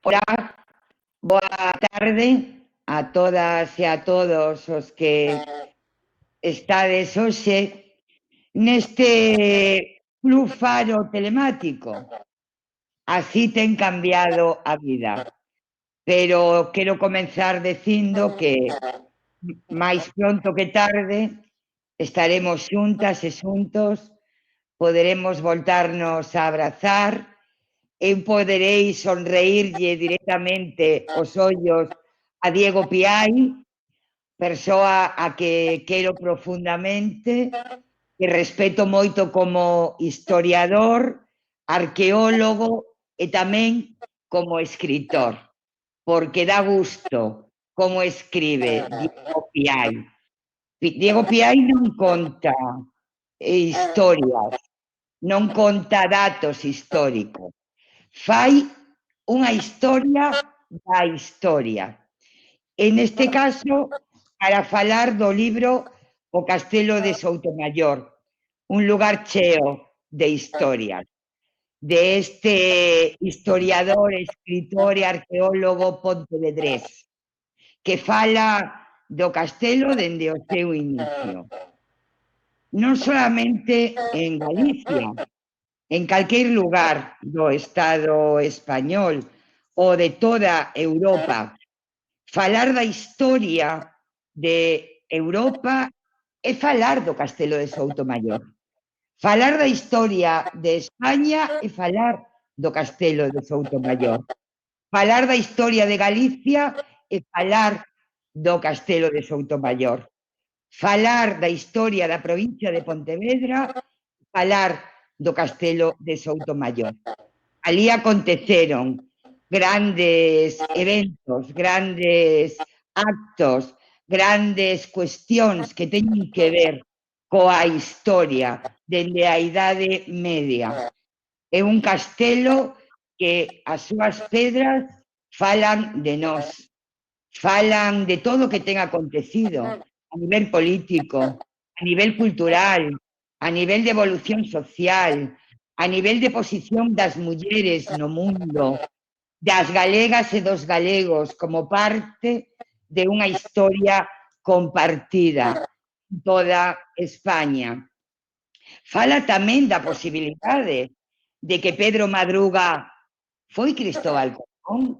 Hola, boa tarde a todas e a todos os que estades hoxe neste Club Faro telemático. Así ten cambiado a vida. Pero quero comenzar dicindo que máis pronto que tarde estaremos xuntas e xuntos, poderemos voltarnos a abrazar, eu poderei sonreírlle directamente os ollos a Diego Piai, persoa a que quero profundamente, que respeto moito como historiador, arqueólogo e tamén como escritor, porque dá gusto como escribe Diego Piai. Diego Piai non conta historias, non conta datos históricos, fai unha historia da historia. En este caso, para falar do libro O Castelo de Soutomaior, un lugar cheo de historias, de este historiador, escritor e arqueólogo pontevedrés, que fala do castelo dende o seu inicio. Non solamente en Galicia, en calquer lugar do Estado español ou de toda Europa. Falar da historia de Europa é falar do Castelo de Soutomaior. Falar da historia de España é falar do Castelo de Soutomaior. Falar da historia de Galicia é falar do Castelo de Soutomaior. Falar da historia da provincia de Pontevedra, falar do Castelo de Soutomaior. Alí aconteceron grandes eventos, grandes actos, grandes cuestións que teñen que ver coa historia dende a Idade Media. É un castelo que as súas pedras falan de nós, falan de todo o que ten acontecido a nivel político, a nivel cultural, a nivel de evolución social, a nivel de posición das mulleres no mundo, das galegas e dos galegos como parte de unha historia compartida en toda España. Fala tamén da posibilidade de que Pedro Madruga foi Cristóbal Colón.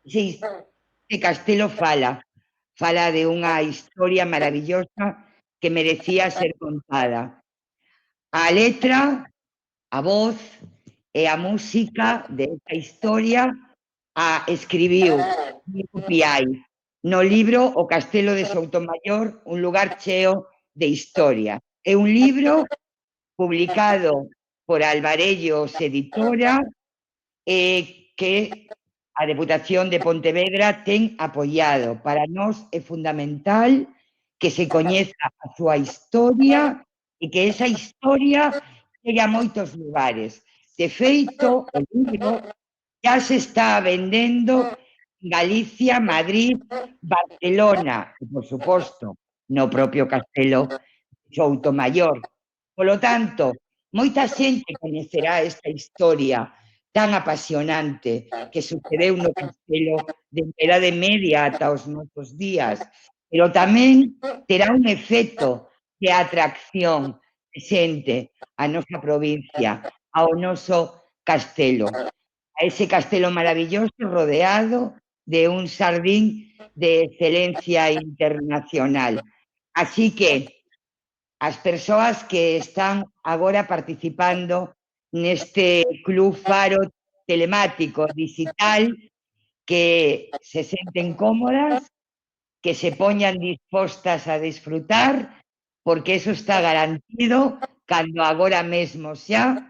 Este castelo fala de unha historia maravillosa que merecía ser contada. A letra, a voz e a música desta historia a escribiu Diego Piai no libro O Castelo de Soutomaior, un lugar cheo de historia. É un libro publicado por Alvarellos Editora que a Deputación de Pontevedra ten apoiado. Para nós é fundamental que se coñeza a súa historia e que esa historia chegue a moitos lugares. De feito, o libro ya se está vendendo en Galicia, Madrid, Barcelona e, por suposto, no propio Castelo de Soutomaior. Polo tanto, moita xente coñecerá esta historia tan apasionante que sucedeu no Castelo de Idade Media ata os nosos días, pero tamén terá un efecto de atracción de xente a nosa provincia, ao noso castelo, a ese castelo maravilloso rodeado de un xardín de excelencia internacional. Así que as persoas que están agora participando neste Club Faro telemático digital, que se senten cómodas, que se poñan dispostas a disfrutar, porque eso está garantido cando agora mesmo xa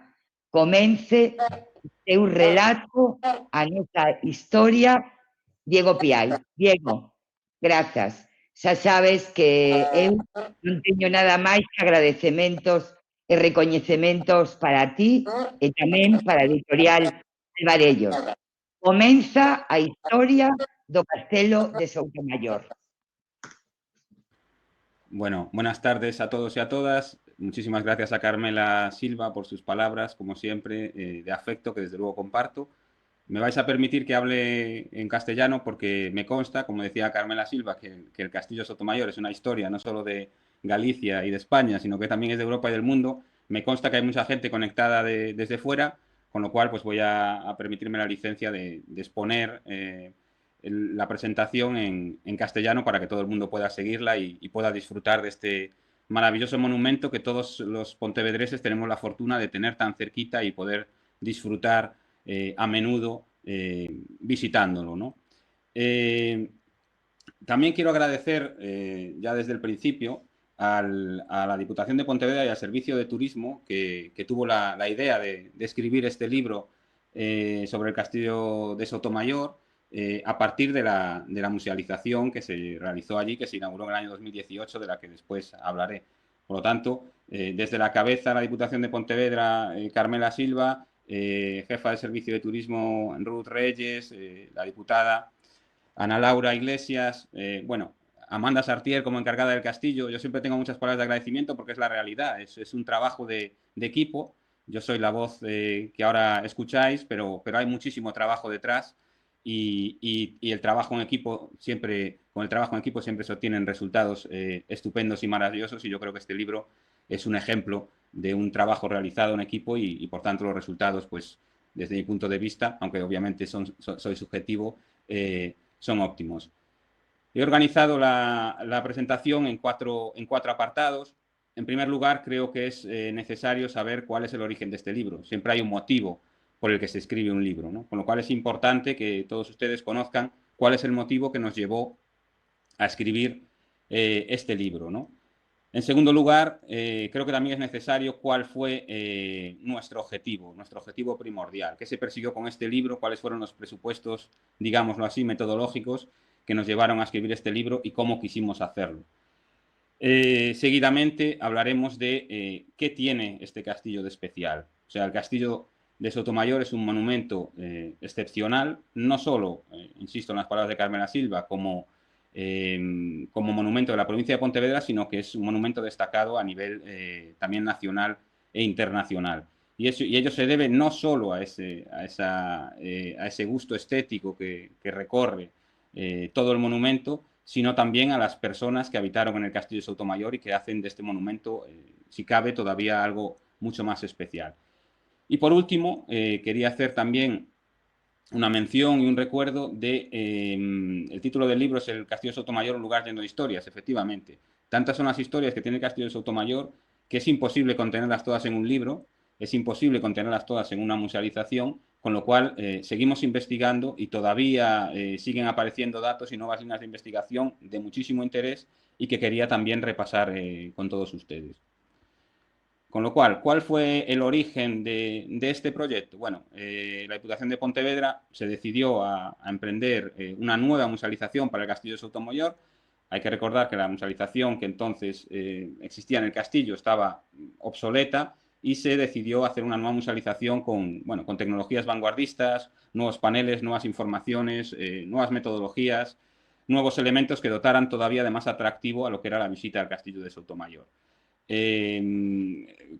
comence o seu relato, a nosa historia, Diego Piai. Diego, grazas. Xa sabes que eu non teño nada máis que agradecementos e recoñecementos para ti e tamén para a editorial Alvarellos. Comeza a historia do Castelo de Soutomaior. Bueno, buenas tardes a todos y a todas. Muchísimas gracias a Carmela Silva por sus palabras, como siempre, de afecto, que desde luego comparto. Me vais a permitir que hable en castellano porque me consta, como decía Carmela Silva, que el Castillo Sotomayor es una historia no solo de Galicia y de España, sino que también es de Europa y del mundo. Me consta que hay mucha gente conectada desde fuera, con lo cual pues voy a permitirme la licencia de exponer la presentación en castellano para que todo el mundo pueda seguirla y pueda disfrutar de este maravilloso monumento que todos los pontevedreses tenemos la fortuna de tener tan cerquita y poder disfrutar a menudo visitándolo, ¿no? También quiero agradecer ya desde el principio a la Diputación de Pontevedra y al Servicio de Turismo que tuvo la idea de escribir este libro sobre el Castillo de Sotomayor a partir de la musealización que se realizó allí, que se inauguró en el año 2018, de la que después hablaré. Por lo tanto, desde la cabeza de la Diputación de Pontevedra, Carmela Silva, jefa de Servicio de Turismo, Ruth Reyes, la diputada Ana Laura Iglesias, bueno, Amanda Sartier como encargada del castillo. Yo siempre tengo muchas palabras de agradecimiento porque es la realidad, es un trabajo de equipo. Yo soy la voz que ahora escucháis, pero hay muchísimo trabajo detrás y el trabajo en equipo siempre, con el trabajo en equipo siempre se obtienen resultados estupendos y maravillosos, y yo creo que este libro es un ejemplo de un trabajo realizado en equipo y por tanto los resultados, pues desde mi punto de vista, aunque obviamente soy subjetivo, son óptimos. He organizado la presentación en cuatro apartados. En primer lugar, creo que es necesario saber cuál es el origen de este libro. Siempre hay un motivo por el que se escribe un libro, ¿no? Con lo cual es importante que todos ustedes conozcan cuál es el motivo que nos llevó a escribir este libro, ¿no? En segundo lugar, creo que también es necesario cuál fue nuestro objetivo primordial, qué se persiguió con este libro, cuáles fueron los presupuestos, digámoslo así, metodológicos que nos llevaron a escribir este libro y cómo quisimos hacerlo. Seguidamente hablaremos de qué tiene este castillo de especial. O sea, el castillo de Sotomayor es un monumento excepcional, no solo, insisto en las palabras de Carmela Silva, como monumento de la provincia de Pontevedra, sino que es un monumento destacado a nivel también nacional e internacional. Y ello se debe no solo a ese gusto estético que recorre todo el monumento, sino también a las personas que habitaron en el Castillo de Sotomayor y que hacen de este monumento, si cabe, todavía algo mucho más especial. Y por último, quería hacer también una mención y un recuerdo de... el título del libro es El Castillo de Sotomayor, un lugar lleno de historias, efectivamente. Tantas son las historias que tiene el Castillo de Sotomayor que es imposible contenerlas todas en un libro, es imposible contenerlas todas en una musealización, con lo cual seguimos investigando y todavía siguen apareciendo datos y nuevas líneas de investigación de muchísimo interés y que quería también repasar con todos ustedes. Con lo cual, ¿cuál fue el origen de este proyecto? Bueno, la Diputación de Pontevedra se decidió a emprender una nueva musealización para el Castillo de Sotomayor. Hay que recordar que la musealización que entonces existía en el castillo estaba obsoleta y se decidió hacer una nueva musealización con tecnologías vanguardistas, nuevos paneles, nuevas informaciones, nuevas metodologías, nuevos elementos que dotaran todavía de más atractivo a lo que era la visita al Castillo de Sotomayor.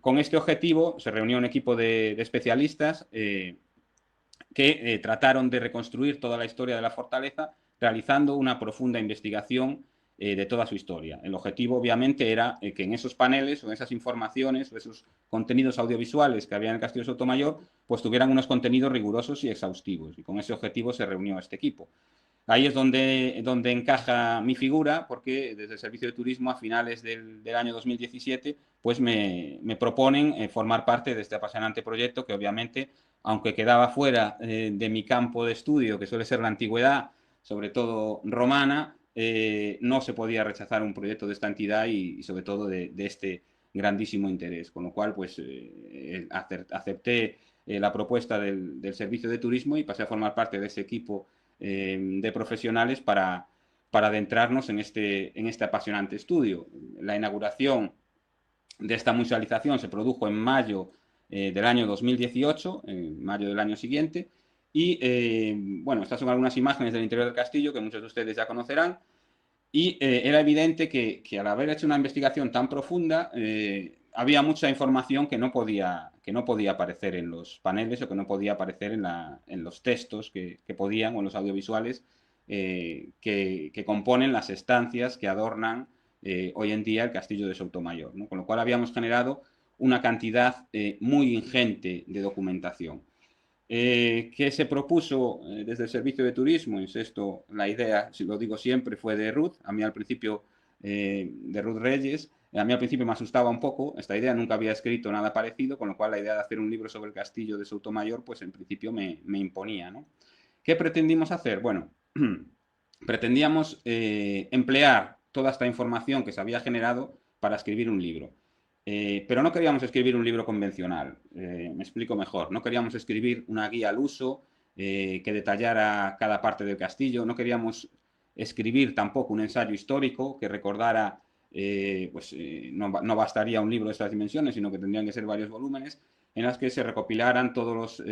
Con este objetivo se reunió un equipo de especialistas que trataron de reconstruir toda la historia de la fortaleza, realizando una profunda investigación de toda su historia. El objetivo, obviamente, era que en esos paneles o en esas informaciones o esos contenidos audiovisuales que había en el Castillo de Sotomayor, pues tuvieran unos contenidos rigurosos y exhaustivos. Y con ese objetivo se reunió este equipo. Ahí es donde encaja mi figura, porque desde el Servicio de Turismo a finales del año 2017 pues me proponen formar parte de este apasionante proyecto que obviamente, aunque quedaba fuera de mi campo de estudio, que suele ser la antigüedad, sobre todo romana, no se podía rechazar un proyecto de esta entidad y sobre todo de este grandísimo interés. Con lo cual pues acepté la propuesta del Servicio de Turismo y pasé a formar parte de ese equipo de profesionales para adentrarnos en este apasionante estudio. La inauguración de esta musealización se produjo en mayo del año 2018, en mayo del año siguiente, y bueno, estas son algunas imágenes del interior del castillo que muchos de ustedes ya conocerán, y era evidente que al haber hecho una investigación tan profunda, había mucha información que no podía aparecer en los paneles o que no podía aparecer en los textos que podían o en los audiovisuales que componen las estancias que adornan hoy en día el castillo de Soutomayor, ¿no? Con lo cual habíamos generado una cantidad muy ingente de documentación. ¿Qué se propuso desde el Servicio de Turismo? Es esto, la idea, si lo digo siempre, fue de Ruth. A mí al principio, de Ruth Reyes, a mí al principio me asustaba un poco esta idea, nunca había escrito nada parecido, con lo cual la idea de hacer un libro sobre el castillo de Soutomayor, pues en principio me imponía, ¿no? ¿Qué pretendimos hacer? Bueno, pretendíamos emplear toda esta información que se había generado para escribir un libro. Pero no queríamos escribir un libro convencional, me explico mejor. No queríamos escribir una guía al uso que detallara cada parte del castillo, no queríamos escribir tampoco un ensayo histórico que recordara, no bastaría un libro de estas dimensiones, sino que tendrían que ser varios volúmenes en las que se recopilaran todos los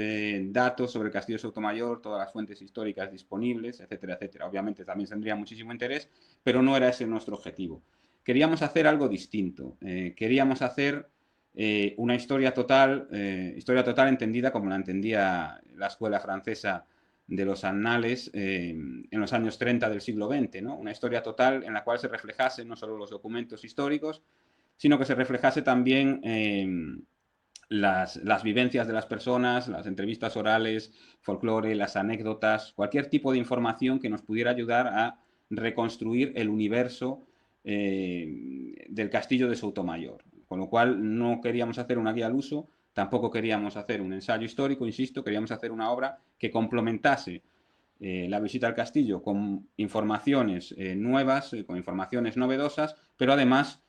datos sobre el castillo de Soutomayor, todas las fuentes históricas disponibles, etcétera, etcétera. Obviamente también tendría muchísimo interés, pero no era ese nuestro objetivo. Queríamos hacer algo distinto. Queríamos hacer una historia total entendida como la entendía la escuela francesa de los annales en los años 30 del siglo XX, ¿no? Una historia total en la cual se reflejasen no solo los documentos históricos, sino que se reflejase también las vivencias de las personas, las entrevistas orales, folclore, las anécdotas, cualquier tipo de información que nos pudiera ayudar a reconstruir el universo del castillo de Soutomayor. Con lo cual no queríamos hacer una guía al uso, tampoco queríamos hacer un ensayo histórico, insisto, queríamos hacer una obra que complementase la visita al castillo con informaciones nuevas, con informaciones novedosas, pero además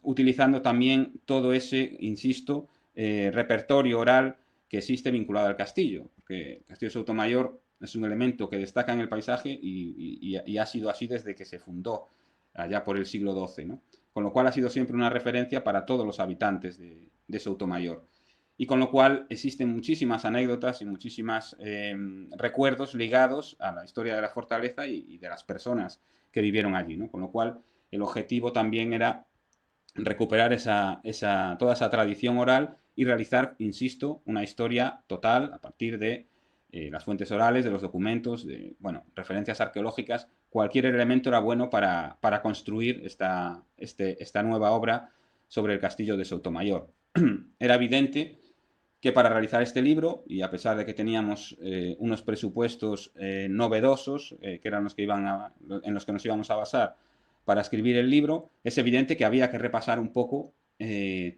utilizando también todo ese, insisto, repertorio oral que existe vinculado al castillo, porque el castillo de Soutomayor es un elemento que destaca en el paisaje y ha sido así desde que se fundó allá por el siglo XII, ¿no? Con lo cual ha sido siempre una referencia para todos los habitantes de Soutomayor. Y con lo cual existen muchísimas anécdotas y muchísimos recuerdos ligados a la historia de la fortaleza y de las personas que vivieron allí, ¿no? Con lo cual el objetivo también era recuperar toda esa tradición oral y realizar, insisto, una historia total a partir de las fuentes orales, de los documentos, de, bueno, referencias arqueológicas. Cualquier elemento era bueno para construir esta nueva obra sobre el castillo de Soutomayor. Era evidente que para realizar este libro, y a pesar de que teníamos unos presupuestos novedosos, que eran los que en los que nos íbamos a basar para escribir el libro, es evidente que había que repasar un poco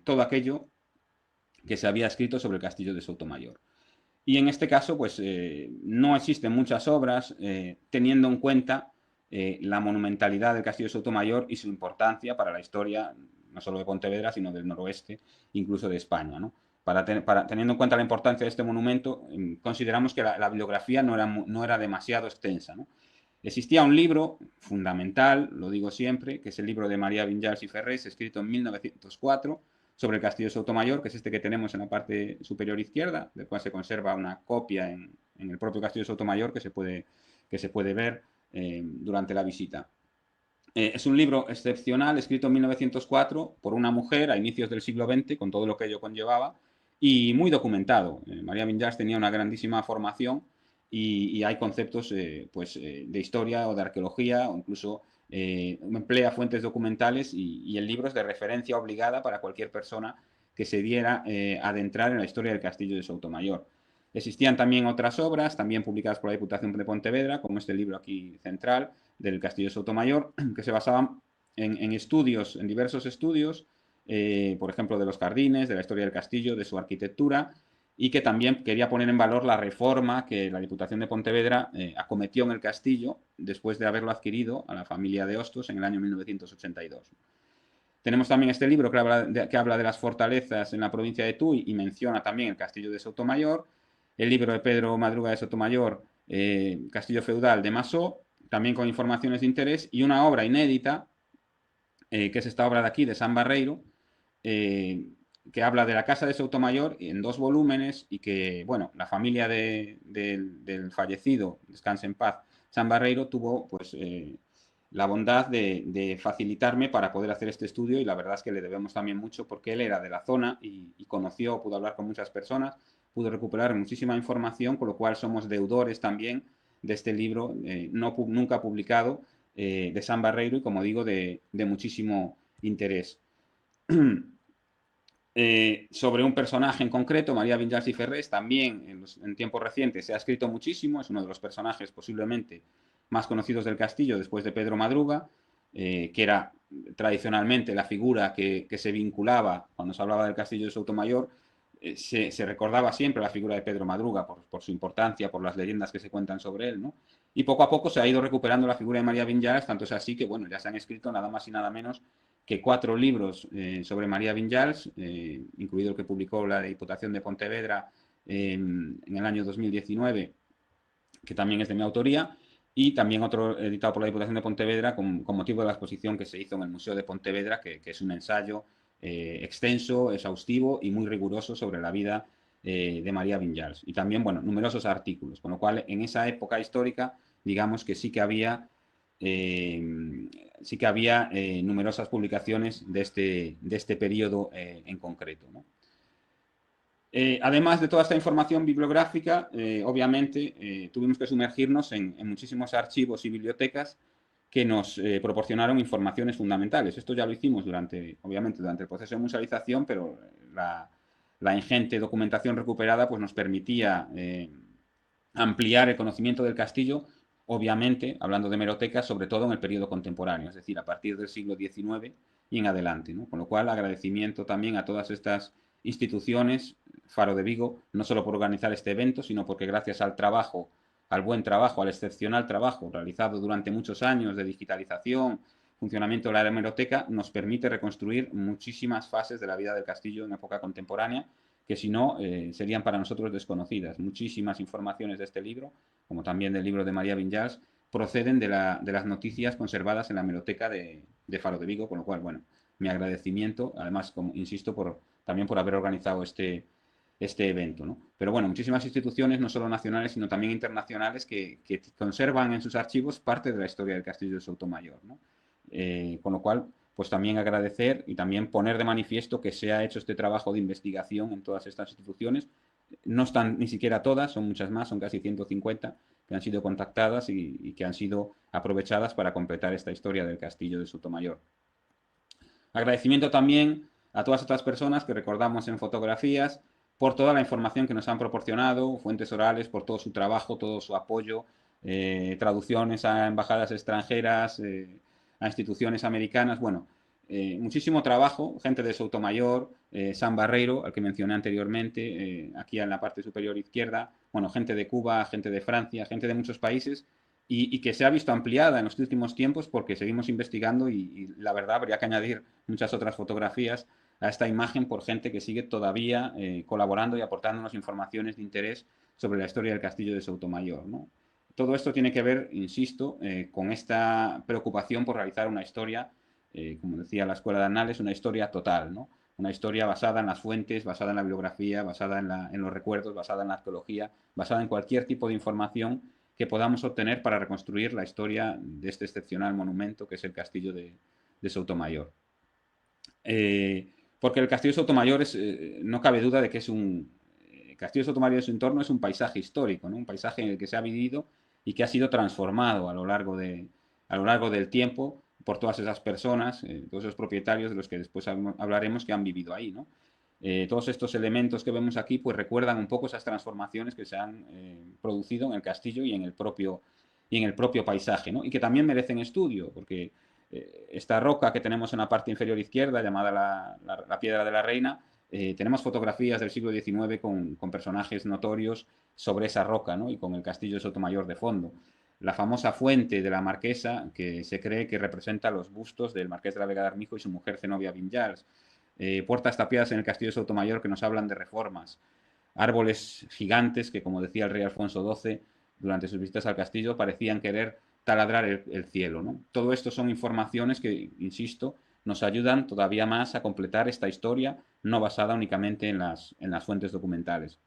todo aquello que se había escrito sobre el castillo de Soutomayor. Y en este caso, pues no existen muchas obras teniendo en cuenta la monumentalidad del castillo de Soutomayor y su importancia para la historia, no solo de Pontevedra, sino del noroeste, incluso de España, ¿no? Teniendo en cuenta la importancia de este monumento, consideramos que la bibliografía no era demasiado extensa, ¿no? Existía un libro fundamental, lo digo siempre, que es el libro de María Vinyals y Ferrés, escrito en 1904, sobre el castillo de Soutomayor, que es este que tenemos en la parte superior izquierda, del cual se conserva una copia en el propio castillo de Soutomayor que se puede ver durante la visita. Es un libro excepcional, escrito en 1904 por una mujer a inicios del siglo XX, con todo lo que ello conllevaba, y muy documentado. María Vinyals tenía una grandísima formación y hay conceptos de historia o de arqueología, o incluso emplea fuentes documentales y el libro es de referencia obligada para cualquier persona que se diera adentrar en la historia del castillo de Soutomayor. Existían también otras obras, también publicadas por la Diputación de Pontevedra, como este libro aquí central, del castillo de Soutomayor, que se basaban en estudios, en diversos estudios, por ejemplo, de los jardines, de la historia del castillo, de su arquitectura, y que también quería poner en valor la reforma que la Diputación de Pontevedra acometió en el castillo después de haberlo adquirido a la familia de Hostos en el año 1982. Tenemos también este libro que habla de las fortalezas en la provincia de Tui y menciona también el castillo de Soutomayor, el libro de Pedro Madruga de Sotomayor, Castillo Feudal de Masó, también con informaciones de interés, y una obra inédita, que es esta obra de aquí, de San Barreiro, que habla de la casa de Soutomayor en 2 volúmenes y que, bueno, la familia del fallecido, descanse en paz, San Barreiro, tuvo, pues, la bondad de facilitarme para poder hacer este estudio, y la verdad es que le debemos también mucho porque él era de la zona y conoció, pudo hablar con muchas personas, pudo recuperar muchísima información, con lo cual somos deudores también de este libro nunca publicado de Sam Barreiro, y como digo, de muchísimo interés. Sobre un personaje en concreto, María Vinyals y Ferrés, también en tiempos recientes se ha escrito muchísimo, es uno de los personajes posiblemente más conocidos del castillo después de Pedro Madruga, que era tradicionalmente la figura que se vinculaba, cuando se hablaba del castillo de Soutomayor, se recordaba siempre la figura de Pedro Madruga por su importancia, por las leyendas que se cuentan sobre él, ¿no? Y poco a poco se ha ido recuperando la figura de María Vinyals, tanto es así que, bueno, ya se han escrito nada más y nada menos que 4 libros sobre María Vinyals, incluido el que publicó la Diputación de Pontevedra en el año 2019, que también es de mi autoría, y también otro editado por la Diputación de Pontevedra con motivo de la exposición que se hizo en el Museo de Pontevedra, que es un ensayo extenso, exhaustivo y muy riguroso sobre la vida de María Vinyals. Y también, bueno, numerosos artículos, con lo cual en esa época histórica, digamos que sí que había numerosas publicaciones de este periodo en concreto, ¿no? Además de toda esta información bibliográfica, obviamente tuvimos que sumergirnos en muchísimos archivos y bibliotecas que nos proporcionaron informaciones fundamentales. Esto ya lo hicimos obviamente durante el proceso de musealización, pero la ingente documentación recuperada pues, nos permitía ampliar el conocimiento del castillo, obviamente, hablando de hemerotecas, sobre todo en el periodo contemporáneo, es decir, a partir del siglo XIX y en adelante, ¿no? Con lo cual, agradecimiento también a todas estas instituciones, Faro de Vigo, no solo por organizar este evento, sino porque gracias al trabajo, al buen trabajo, al excepcional trabajo realizado durante muchos años de digitalización, funcionamiento de la hemeroteca, nos permite reconstruir muchísimas fases de la vida del castillo en época contemporánea, que si no serían para nosotros desconocidas. Muchísimas informaciones de este libro, como también del libro de María Vinyals, proceden de las noticias conservadas en la hemeroteca de Faro de Vigo, con lo cual, bueno, mi agradecimiento, además, como insisto, también por haber organizado este evento, ¿no? Pero bueno, muchísimas instituciones, no solo nacionales, sino también internacionales, que conservan en sus archivos parte de la historia del Castillo de Soutomayor, ¿no? Con lo cual, pues también agradecer y también poner de manifiesto que se ha hecho este trabajo de investigación en todas estas instituciones. No están ni siquiera todas, son muchas más, son casi 150 que han sido contactadas y que han sido aprovechadas para completar esta historia del Castillo de Soutomayor. Agradecimiento también a todas otras personas que recordamos en fotografías por toda la información que nos han proporcionado, fuentes orales, por todo su trabajo, todo su apoyo, traducciones a embajadas extranjeras, a instituciones americanas, bueno, muchísimo trabajo, gente de Soutomayor, Sam Barreiro, al que mencioné anteriormente, aquí en la parte superior izquierda, bueno, gente de Cuba, gente de Francia, gente de muchos países, y que se ha visto ampliada en los últimos tiempos porque seguimos investigando y la verdad habría que añadir muchas otras fotografías a esta imagen por gente que sigue todavía colaborando y aportándonos informaciones de interés sobre la historia del castillo de Soutomayor, ¿no? Todo esto tiene que ver, insisto, con esta preocupación por realizar una historia, como decía la Escuela de Anales, una historia total, ¿no? Una historia basada en las fuentes, basada en la bibliografía, basada en los recuerdos, basada en la arqueología, basada en cualquier tipo de información que podamos obtener para reconstruir la historia de este excepcional monumento que es el castillo de Soutomayor. Porque el castillo de Soutomayor no cabe duda de que es el castillo de Soutomayor y su entorno es un paisaje histórico, ¿no? Un paisaje en el que se ha vivido y que ha sido transformado a lo largo del tiempo por todas esas personas, todos esos propietarios de los que después hablaremos que han vivido ahí, ¿no? Todos estos elementos que vemos aquí pues recuerdan un poco esas transformaciones que se han producido en el castillo y en el propio paisaje, ¿no? Y que también merecen estudio, porque esta roca que tenemos en la parte inferior izquierda, llamada la Piedra de la Reina, tenemos fotografías del siglo XIX con personajes notorios sobre esa roca, ¿no? Y con el castillo de Sotomayor de fondo. La famosa fuente de la Marquesa, que se cree que representa los bustos del Marqués de la Vega de Armijo y su mujer Zenobia Vinyals. Puertas tapiadas en el castillo de Sotomayor que nos hablan de reformas. Árboles gigantes que, como decía el rey Alfonso XII, durante sus visitas al castillo, parecían querer taladrar el cielo, ¿no? Todo esto son informaciones que, insisto, nos ayudan todavía más a completar esta historia, no basada únicamente en las fuentes documentales.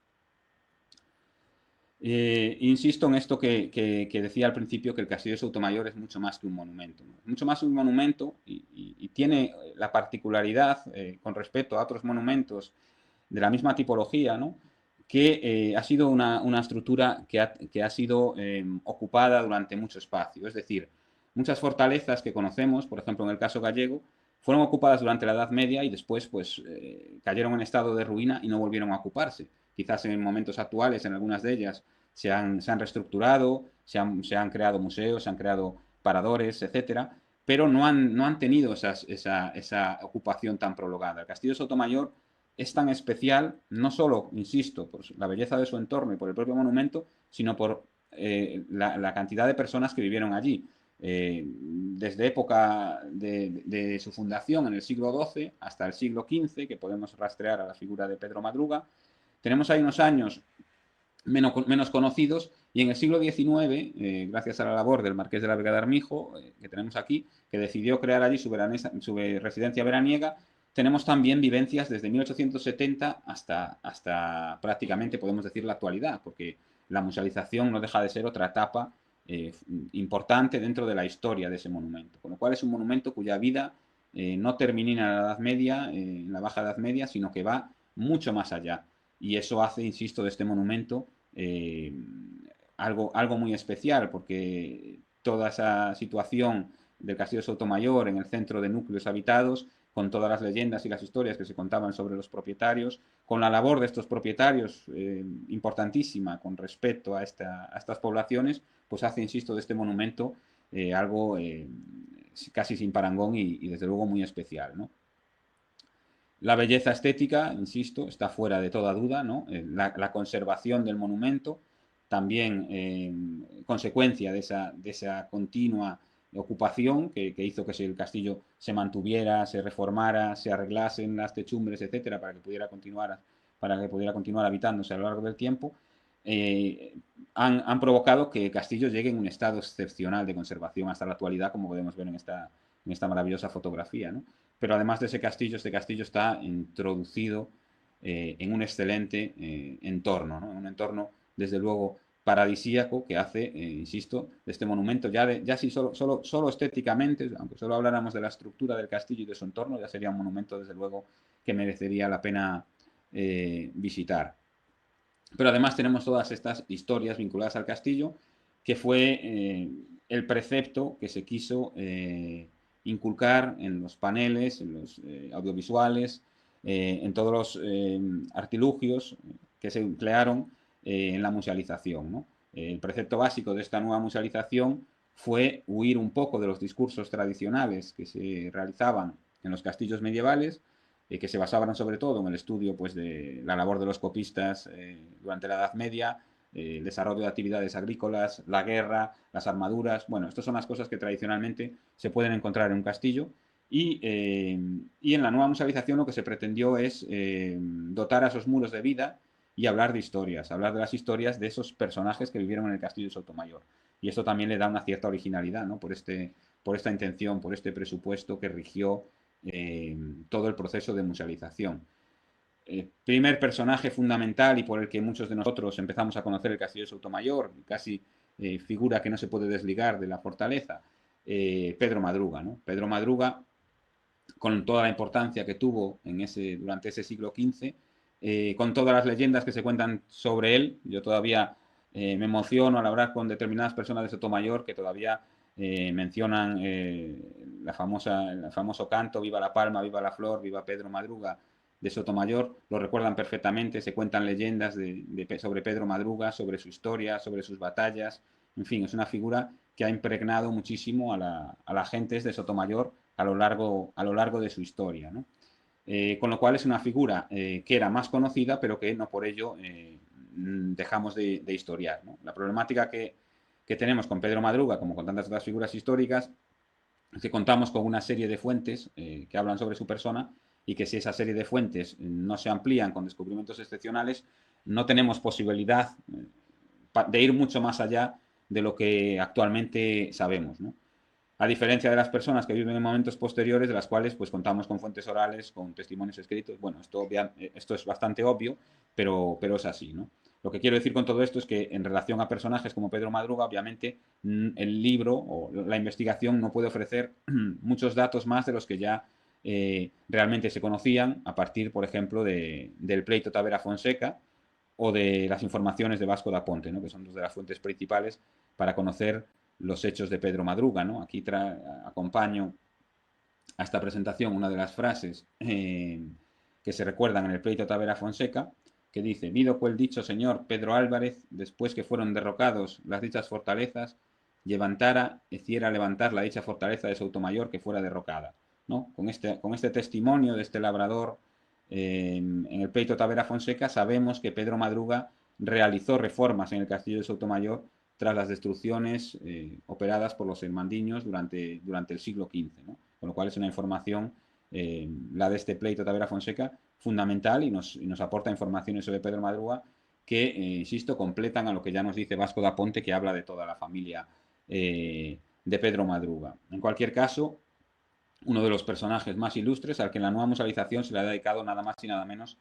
Insisto en esto que decía al principio, que el Castillo de Sotomayor es mucho más que un monumento, ¿no? Mucho más que un monumento y tiene la particularidad, con respecto a otros monumentos de la misma tipología, ¿no? Que ha sido una estructura que ha sido ocupada durante mucho espacio. Es decir, muchas fortalezas que conocemos, por ejemplo en el caso gallego, fueron ocupadas durante la Edad Media y después pues, cayeron en estado de ruina y no volvieron a ocuparse. Quizás en momentos actuales, en algunas de ellas, se han reestructurado, se han creado museos, se han creado paradores, etcétera, pero no han tenido esa ocupación tan prolongada. El Castillo de Sotomayor es tan especial, no solo, insisto, por la belleza de su entorno y por el propio monumento, sino por la cantidad de personas que vivieron allí. Desde época de su fundación en el siglo XII hasta el siglo XV, que podemos rastrear a la figura de Pedro Madruga, tenemos ahí unos años menos conocidos, y en el siglo XIX, gracias a la labor del Marqués de la Vega de Armijo, que tenemos aquí, que decidió crear allí su residencia veraniega, tenemos también vivencias desde 1870 hasta prácticamente, podemos decir, la actualidad, porque la musealización no deja de ser otra etapa importante dentro de la historia de ese monumento, con lo cual es un monumento cuya vida no termina en la Edad Media, en la Baja Edad Media, sino que va mucho más allá. Y eso hace, insisto, de este monumento algo muy especial, porque toda esa situación del Castillo de Sotomayor en el centro de núcleos habitados, con todas las leyendas y las historias que se contaban sobre los propietarios, con la labor de estos propietarios importantísima con respecto a estas poblaciones, pues hace, insisto, de este monumento algo casi sin parangón y desde luego muy especial, ¿no? La belleza estética, insisto, está fuera de toda duda, ¿no? La conservación del monumento, también consecuencia de esa continua ocupación que hizo que el castillo se mantuviera, se reformara, se arreglasen las techumbres, etcétera, para que pudiera continuar habitándose a lo largo del tiempo, han provocado que el castillo llegue en un estado excepcional de conservación hasta la actualidad, como podemos ver en esta maravillosa fotografía, ¿no? Pero además de este castillo está introducido en un excelente entorno, ¿no? En un entorno, desde luego, paradisíaco que hace, insisto, de este monumento, ya si solo estéticamente, aunque solo habláramos de la estructura del castillo y de su entorno, ya sería un monumento, desde luego, que merecería la pena visitar. Pero además tenemos todas estas historias vinculadas al castillo, que fue el precepto que se quiso inculcar en los paneles, en los audiovisuales, en todos los artilugios que se emplearon en la musealización, ¿no? El precepto básico de esta nueva musealización fue huir un poco de los discursos tradicionales que se realizaban en los castillos medievales, que se basaban sobre todo en el estudio pues, de la labor de los copistas durante la Edad Media, el desarrollo de actividades agrícolas, la guerra, las armaduras. Bueno, estas son las cosas que tradicionalmente se pueden encontrar en un castillo. Y en la nueva musealización lo que se pretendió es dotar a esos muros de vida y hablar de historias, hablar de las historias de esos personajes que vivieron en el castillo de Sotomayor. Y esto también le da una cierta originalidad, ¿no? Por esta intención, por este presupuesto que rigió todo el proceso de musealización. El primer personaje fundamental y por el que muchos de nosotros empezamos a conocer el castillo de Sotomayor, casi figura que no se puede desligar de la fortaleza, Pedro Madruga, ¿no? Pedro Madruga, con toda la importancia que tuvo durante ese siglo XV, con todas las leyendas que se cuentan sobre él. Yo todavía me emociono al hablar con determinadas personas de Sotomayor que todavía mencionan el famoso canto Viva la Palma, viva la Flor, viva Pedro Madruga de Sotomayor, lo recuerdan perfectamente, se cuentan leyendas sobre Pedro Madruga, sobre su historia, sobre sus batallas, en fin, es una figura que ha impregnado muchísimo a la gente de Sotomayor a lo largo de su historia, ¿no? Con lo cual es una figura que era más conocida, pero que no por ello dejamos de historiar, ¿no? La problemática que tenemos con Pedro Madruga, como con tantas otras figuras históricas, es que contamos con una serie de fuentes que hablan sobre su persona y que si esa serie de fuentes no se amplían con descubrimientos excepcionales, no tenemos posibilidad de ir mucho más allá de lo que actualmente sabemos, ¿no? A diferencia de las personas que viven en momentos posteriores, de las cuales pues contamos con fuentes orales, con testimonios escritos. Bueno, esto es bastante obvio, pero es así, ¿no? Lo que quiero decir con todo esto es que en relación a personajes como Pedro Madruga, obviamente el libro o la investigación no puede ofrecer muchos datos más de los que ya realmente se conocían a partir, por ejemplo, del pleito Tavera Fonseca o de las informaciones de Vasco da Ponte, ¿no? Que son dos de las fuentes principales para conocer los hechos de Pedro Madruga, ¿no? Aquí acompaño a esta presentación una de las frases que se recuerdan en el pleito Tavera Fonseca, que dice: vido el dicho señor Pedro Álvarez, después que fueron derrocados las dichas fortalezas, levantara, hiciera levantar la dicha fortaleza de Soutomayor que fuera derrocada, ¿no? Con este testimonio de este labrador en el pleito Tavera Fonseca, sabemos que Pedro Madruga realizó reformas en el castillo de Soutomayor tras las destrucciones operadas por los hermandiños durante el siglo XV, ¿no? Con lo cual es una información, la de este pleito Tavera Fonseca, fundamental y nos aporta informaciones sobre Pedro Madruga que, insisto, completan a lo que ya nos dice Vasco da Ponte, que habla de toda la familia de Pedro Madruga. En cualquier caso, uno de los personajes más ilustres al que en la nueva musealización se le ha dedicado nada más y nada menos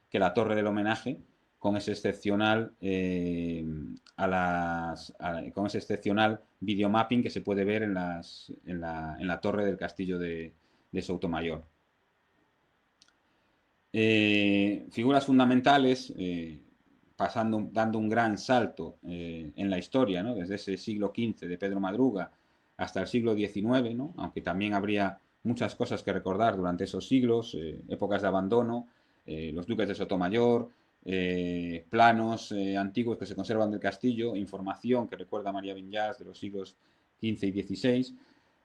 que la torre del homenaje, con ese excepcional con ese excepcional videomapping que se puede ver en la torre del castillo de Soutomayor. Figuras fundamentales, dando un gran salto en la historia, ¿no? Desde ese siglo XV de Pedro Madruga hasta el siglo XIX, ¿no? Aunque también habría muchas cosas que recordar durante esos siglos, épocas de abandono, los duques de Sotomayor, planos antiguos que se conservan del castillo, información que recuerda María Vinyals de los siglos XV y XVI.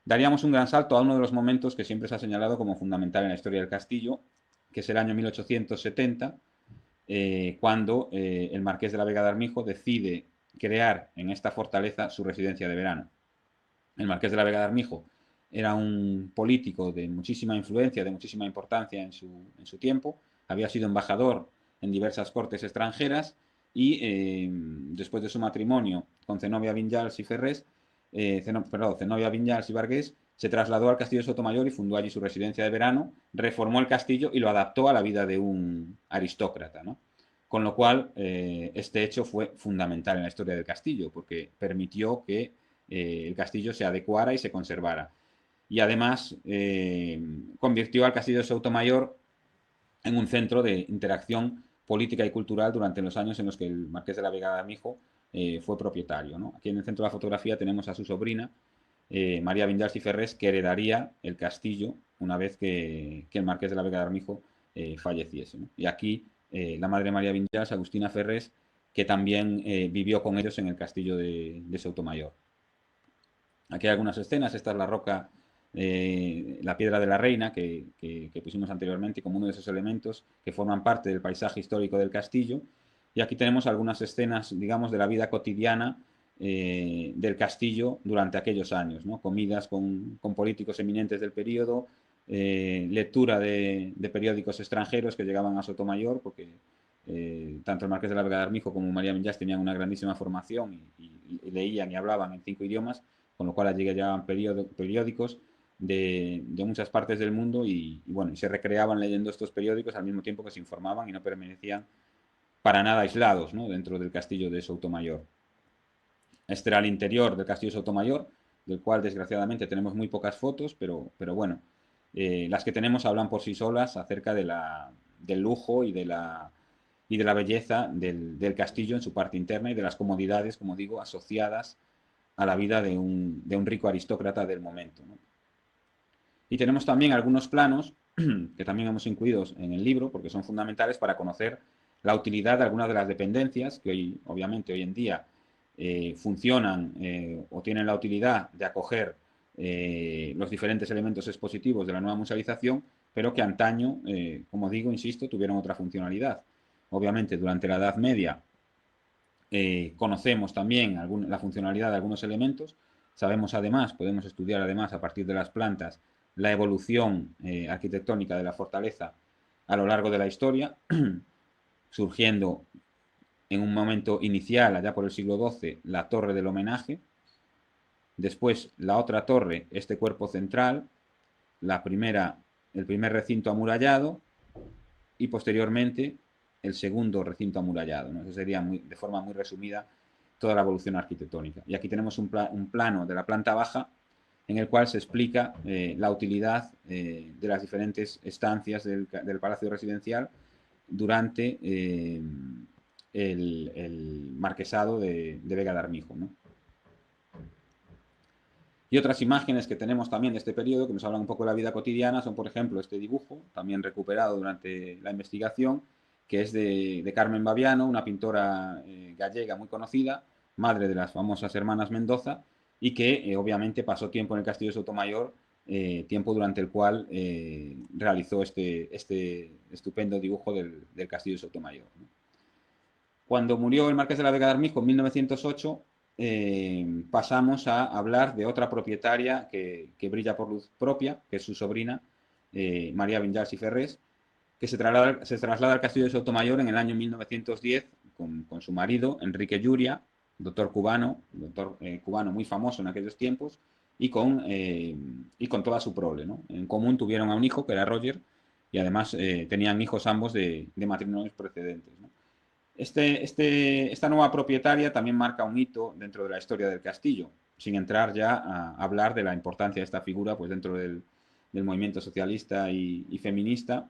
Daríamos un gran salto a uno de los momentos que siempre se ha señalado como fundamental en la historia del castillo, que es el año 1870, cuando el marqués de la Vega de Armijo decide crear en esta fortaleza su residencia de verano. El marqués de la Vega de Armijo era un político de muchísima influencia, de muchísima importancia en su tiempo, había sido embajador en diversas cortes extranjeras y después de su matrimonio con Zenobia Vinyals y Ferrés, Zenobia Vinyals y Vargués, se trasladó al castillo de Sotomayor y fundó allí su residencia de verano, reformó el castillo y lo adaptó a la vida de un aristócrata, ¿no? Con lo cual, este hecho fue fundamental en la historia del castillo, porque permitió que el castillo se adecuara y se conservara. Y además convirtió al castillo de Soutomayor en un centro de interacción política y cultural durante los años en los que el marqués de la Vega de Armijo fue propietario, ¿no? Aquí en el centro de la fotografía tenemos a su sobrina, María Vinyals y Ferrés, que heredaría el castillo una vez que el marqués de la Vega de Armijo falleciese, ¿no? Y aquí la madre de María Vinyals, Agustina Ferrés, que también vivió con ellos en el castillo de Soutomayor. Aquí hay algunas escenas, esta es la roca, la piedra de la reina que pusimos anteriormente como uno de esos elementos que forman parte del paisaje histórico del castillo. Y aquí tenemos algunas escenas, digamos, de la vida cotidiana del castillo durante aquellos años, ¿no? Comidas con políticos eminentes del periodo, lectura de periódicos extranjeros que llegaban a Sotomayor, porque tanto el marqués de la Vega de Armijo como María Vinyals tenían una grandísima formación y leían y hablaban en 5 idiomas, con lo cual allí llegaban periódicos de muchas partes del mundo y bueno, y se recreaban leyendo estos periódicos al mismo tiempo que se informaban y no permanecían para nada aislados, ¿no? Dentro del castillo de Soutomayor. Este era el interior del castillo de Soutomayor, del cual desgraciadamente tenemos muy pocas fotos, pero bueno, las que tenemos hablan por sí solas acerca del lujo y de la belleza del castillo en su parte interna y de las comodidades, como digo, asociadas a la vida de un rico aristócrata del momento, ¿no? Y tenemos también algunos planos que también hemos incluido en el libro porque son fundamentales para conocer la utilidad de algunas de las dependencias que obviamente hoy en día funcionan o tienen la utilidad de acoger los diferentes elementos expositivos de la nueva musealización, pero que antaño, como digo, insisto, tuvieron otra funcionalidad. Obviamente, durante la Edad Media conocemos también la funcionalidad de algunos elementos. Sabemos además, podemos estudiar además a partir de las plantas, la evolución arquitectónica de la fortaleza a lo largo de la historia, surgiendo en un momento inicial, allá por el siglo XII, la torre del homenaje, después la otra torre, este cuerpo central, el primer recinto amurallado y posteriormente el segundo recinto amurallado, ¿no? Eso sería de forma muy resumida toda la evolución arquitectónica. Y aquí tenemos un plano de la planta baja en el cual se explica la utilidad de las diferentes estancias del palacio residencial durante el marquesado de Vega de Armijo, ¿no? Y otras imágenes que tenemos también de este periodo, que nos hablan un poco de la vida cotidiana, son, por ejemplo, este dibujo, también recuperado durante la investigación, que es de Carmen Baviano, una pintora gallega muy conocida, madre de las famosas hermanas Mendoza, y que obviamente pasó tiempo en el Castillo de Sotomayor, tiempo durante el cual realizó este estupendo dibujo del Castillo de Sotomayor, ¿no? Cuando murió el Marqués de la Vega de Armijo en 1908, pasamos a hablar de otra propietaria que brilla por luz propia, que es su sobrina, María Vinyals y Ferrés, que se traslada al Castillo de Sotomayor en el año 1910 con su marido, Enrique Lluria, doctor cubano muy famoso en aquellos tiempos, y con toda su prole, ¿no? En común tuvieron a un hijo, que era Roger, y además tenían hijos ambos de matrimonios precedentes, ¿no? Esta nueva propietaria también marca un hito dentro de la historia del castillo, sin entrar ya a hablar de la importancia de esta figura pues dentro del movimiento socialista y feminista,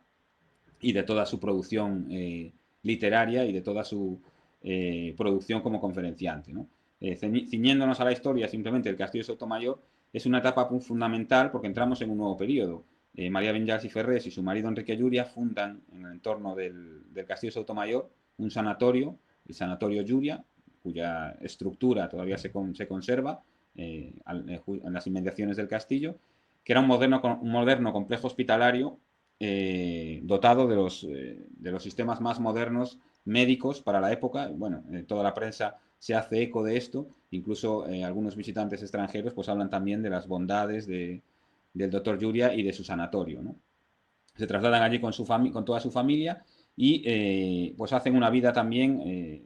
y de toda su producción literaria y de toda su producción como conferenciante, ¿no? Ciñéndonos a la historia simplemente del Castillo de Sotomayor, es una etapa fundamental porque entramos en un nuevo periodo. María Vinyals y Ferrés y su marido Enrique Lluria fundan en el entorno del Castillo de Sotomayor un sanatorio, el Sanatorio Lluria, cuya estructura todavía se conserva en las inmediaciones del castillo, que era un moderno complejo hospitalario dotado de los sistemas más modernos médicos para la época. Bueno, toda la prensa se hace eco de esto, incluso algunos visitantes extranjeros pues hablan también de las bondades del doctor Lluria y de su sanatorio, ¿no? Se trasladan allí con toda su familia y pues hacen una vida también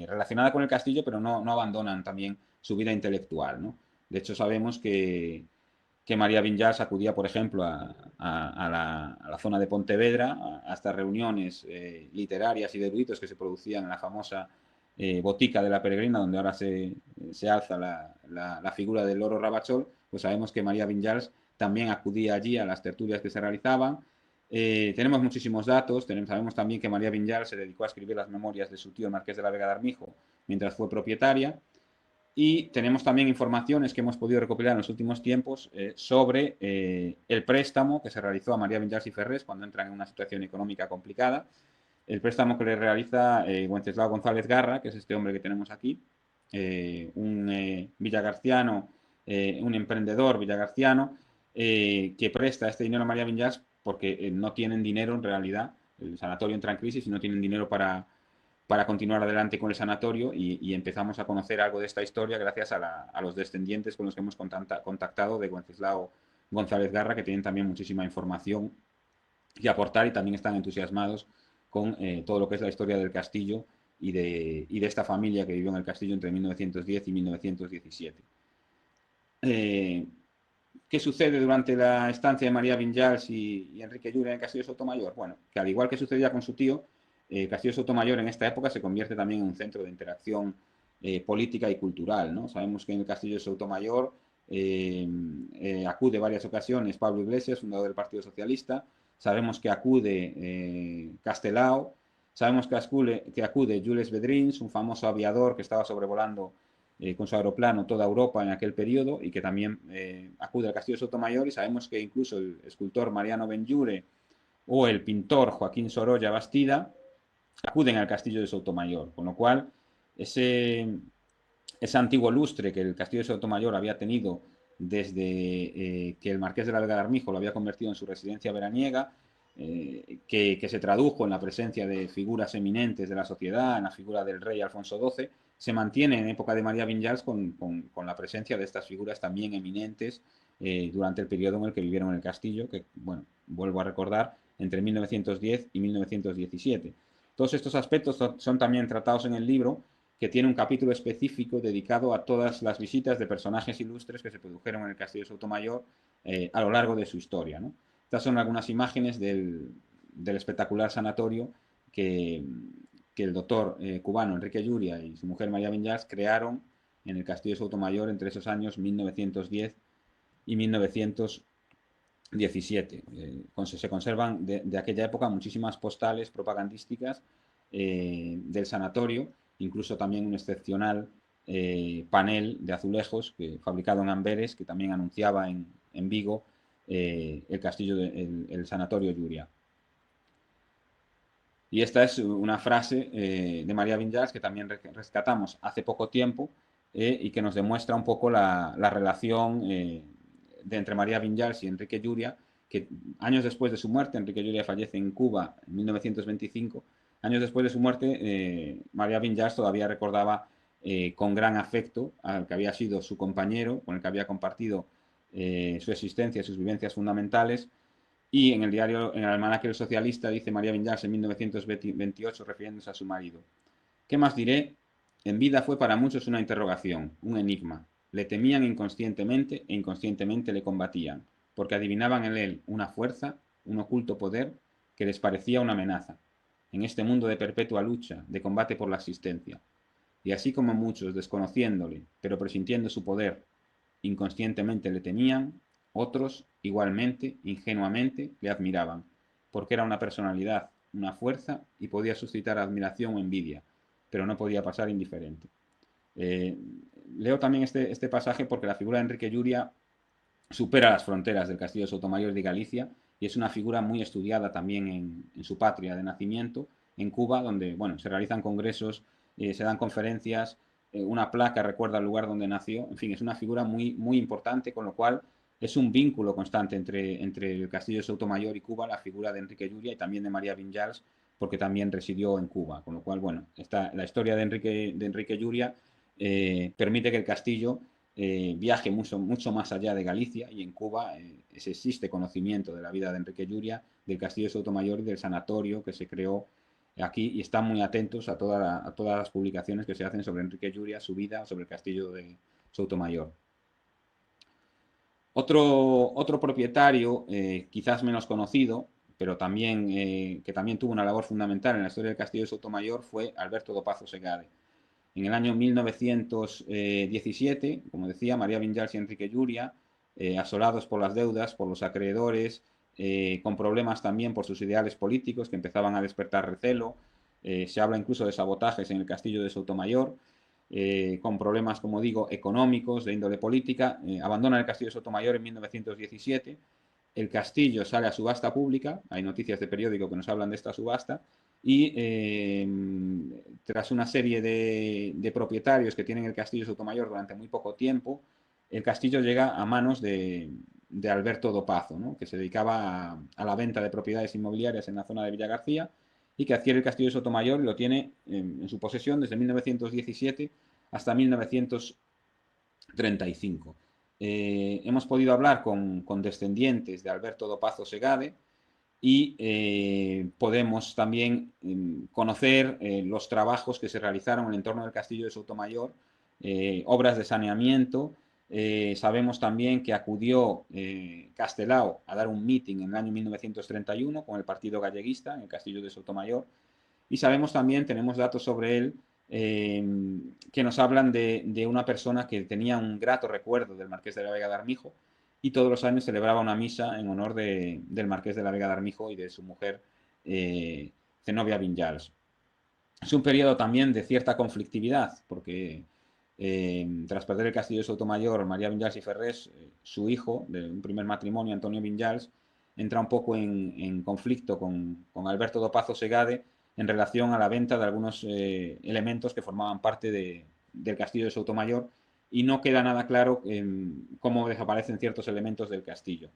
relacionada con el castillo, pero no abandonan también su vida intelectual, ¿no? De hecho, sabemos que María Vinyals acudía, por ejemplo, a la zona de Pontevedra, a estas reuniones literarias y de eruditos que se producían en la famosa botica de la Peregrina, donde ahora se alza la figura del loro Rabachol. Pues sabemos que María Vinyals también acudía allí a las tertulias que se realizaban. Tenemos muchísimos datos. Sabemos también que María Vinyals se dedicó a escribir las memorias de su tío, el Marqués de la Vega de Armijo, mientras fue propietaria. Y tenemos también informaciones que hemos podido recopilar en los últimos tiempos sobre el préstamo que se realizó a María Vinyals y Ferrés cuando entran en una situación económica complicada. El préstamo que le realiza Wenceslao González Garra, que es este hombre que tenemos aquí, un villagarciano, un emprendedor villagarciano, que presta este dinero a María Vinyals porque no tienen dinero en realidad. El sanatorio entra en crisis y no tienen dinero para continuar adelante con el sanatorio, y empezamos a conocer algo de esta historia gracias a los descendientes con los que hemos contactado de Wenceslao González Garra, que tienen también muchísima información que aportar y también están entusiasmados con todo lo que es la historia del castillo y de esta familia que vivió en el castillo entre 1910 y 1917. ¿Qué sucede durante la estancia de María Vinyals y Enrique Lluria en el Castillo de Sotomayor? Bueno, que al igual que sucedía con su tío, Castillo de Sotomayor en esta época se convierte también en un centro de interacción política y cultural, ¿no? Sabemos que en el Castillo de Sotomayor acude varias ocasiones Pablo Iglesias, fundador del Partido Socialista. Sabemos que acude Castelao. Sabemos que acude Jules Bedrins, un famoso aviador que estaba sobrevolando con su aeroplano toda Europa en aquel periodo, y que también acude al Castillo de Sotomayor. Y sabemos que incluso el escultor Mariano Benlliure o el pintor Joaquín Sorolla Bastida acuden al Castillo de Sotomayor, con lo cual ese antiguo lustre que el Castillo de Sotomayor había tenido desde que el Marqués de la Vega de Armijo lo había convertido en su residencia veraniega, que se tradujo en la presencia de figuras eminentes de la sociedad, en la figura del rey Alfonso XII, se mantiene en época de María Vinyals con la presencia de estas figuras también eminentes durante el periodo en el que vivieron en el castillo, que, bueno, vuelvo a recordar, entre 1910 y 1917. Todos estos aspectos son también tratados en el libro, que tiene un capítulo específico dedicado a todas las visitas de personajes ilustres que se produjeron en el Castillo de Sotomayor a lo largo de su historia, ¿no? Estas son algunas imágenes del espectacular sanatorio que, que el doctor cubano Enrique Lluria y su mujer María Vinyals crearon en el Castillo de Sotomayor entre esos años 1910 y 1917. Se conservan de aquella época muchísimas postales propagandísticas del sanatorio, incluso también un excepcional panel de azulejos fabricado en Amberes, que también anunciaba en Vigo el castillo, el sanatorio Lluria. Y esta es una frase de María Vinyals que también rescatamos hace poco tiempo y que nos demuestra un poco la relación entre María Vinyals y Enrique Lluria, que años después de su muerte, Enrique Lluria fallece en Cuba en 1925, años después de su muerte, María Vinyals todavía recordaba con gran afecto al que había sido su compañero, con el que había compartido su existencia y sus vivencias fundamentales. Y en el diario, en el almanaque del socialista, dice María Vinyals en 1928, refiriéndose a su marido: ¿qué más diré? En vida fue para muchos una interrogación, un enigma. Le temían inconscientemente e inconscientemente le combatían, porque adivinaban en él una fuerza, un oculto poder que les parecía una amenaza, en este mundo de perpetua lucha, de combate por la existencia. Y así como muchos, desconociéndole, pero presintiendo su poder, inconscientemente le temían, otros, igualmente, ingenuamente, le admiraban, porque era una personalidad, una fuerza y podía suscitar admiración o envidia, pero no podía pasar indiferente. Leo también este pasaje porque la figura de Enrique Lluria supera las fronteras del Castillo de Sotomayor de Galicia y es una figura muy estudiada también en su patria de nacimiento, en Cuba, donde bueno, se realizan congresos, se dan conferencias, una placa recuerda el lugar donde nació, en fin, es una figura muy, muy importante, con lo cual es un vínculo constante entre el Castillo de Sotomayor y Cuba, la figura de Enrique Lluria y también de María Vinyals, porque también residió en Cuba, con lo cual, bueno, la historia de Enrique Lluria permite que el castillo viaje mucho, mucho más allá de Galicia, y en Cuba existe conocimiento de la vida de Enrique Lluria, del Castillo de Sotomayor y del sanatorio que se creó aquí, y están muy atentos a todas las publicaciones que se hacen sobre Enrique Lluria, su vida, sobre el Castillo de Sotomayor. Otro propietario, quizás menos conocido, pero también, que también tuvo una labor fundamental en la historia del Castillo de Sotomayor, fue Alberto do Pazo Segade. En el año 1917, como decía, María Vinyals y Enrique Lluria, asolados por las deudas, por los acreedores, con problemas también por sus ideales políticos que empezaban a despertar recelo, se habla incluso de sabotajes en el castillo de Sotomayor, con problemas, como digo, económicos, de índole política, abandonan el castillo de Sotomayor en 1917, el castillo sale a subasta pública, hay noticias de periódico que nos hablan de esta subasta, y tras una serie de propietarios que tienen el castillo de Sotomayor durante muy poco tiempo, el castillo llega a manos de Alberto do Pazo, ¿no?, que se dedicaba a la venta de propiedades inmobiliarias en la zona de Villagarcía, y que adquiere el castillo de Sotomayor y lo tiene en su posesión desde 1917 hasta 1935. Hemos podido hablar con descendientes de Alberto do Pazo Segade y podemos también conocer los trabajos que se realizaron en el entorno del castillo de Sotomayor, obras de saneamiento. Sabemos también que acudió Castelao a dar un meeting en el año 1931 con el Partido Galleguista en el castillo de Sotomayor, y sabemos también, tenemos datos sobre él, que nos hablan de una persona que tenía un grato recuerdo del Marqués de la Vega de Armijo, y todos los años celebraba una misa en honor del Marqués de la Vega de Armijo y de su mujer Zenobia Vinyals. Es un periodo también de cierta conflictividad, porque tras perder el castillo de Sotomayor, María Vinyals y Ferrés, su hijo de un primer matrimonio, Antonio Vinyals, entra un poco en conflicto con Alberto do Pazo Segade en relación a la venta de algunos elementos que formaban parte del castillo de Sotomayor, y no queda nada claro cómo desaparecen ciertos elementos del castillo.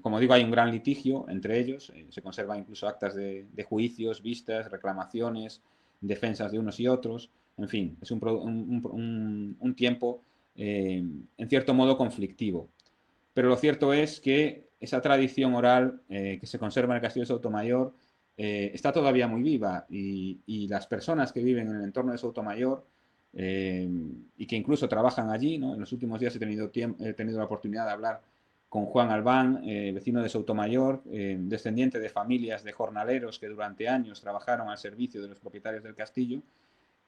Como digo, hay un gran litigio entre ellos, se conservan incluso actas de juicios, vistas, reclamaciones, defensas de unos y otros, en fin, es un tiempo en cierto modo conflictivo. Pero lo cierto es que esa tradición oral que se conserva en el Castillo de Sotomayor está todavía muy viva, y las personas que viven en el entorno de Sotomayor y que incluso trabajan allí, ¿no? En los últimos días he tenido la oportunidad de hablar con Juan Albán, vecino de Soutomayor, descendiente de familias de jornaleros que durante años trabajaron al servicio de los propietarios del castillo.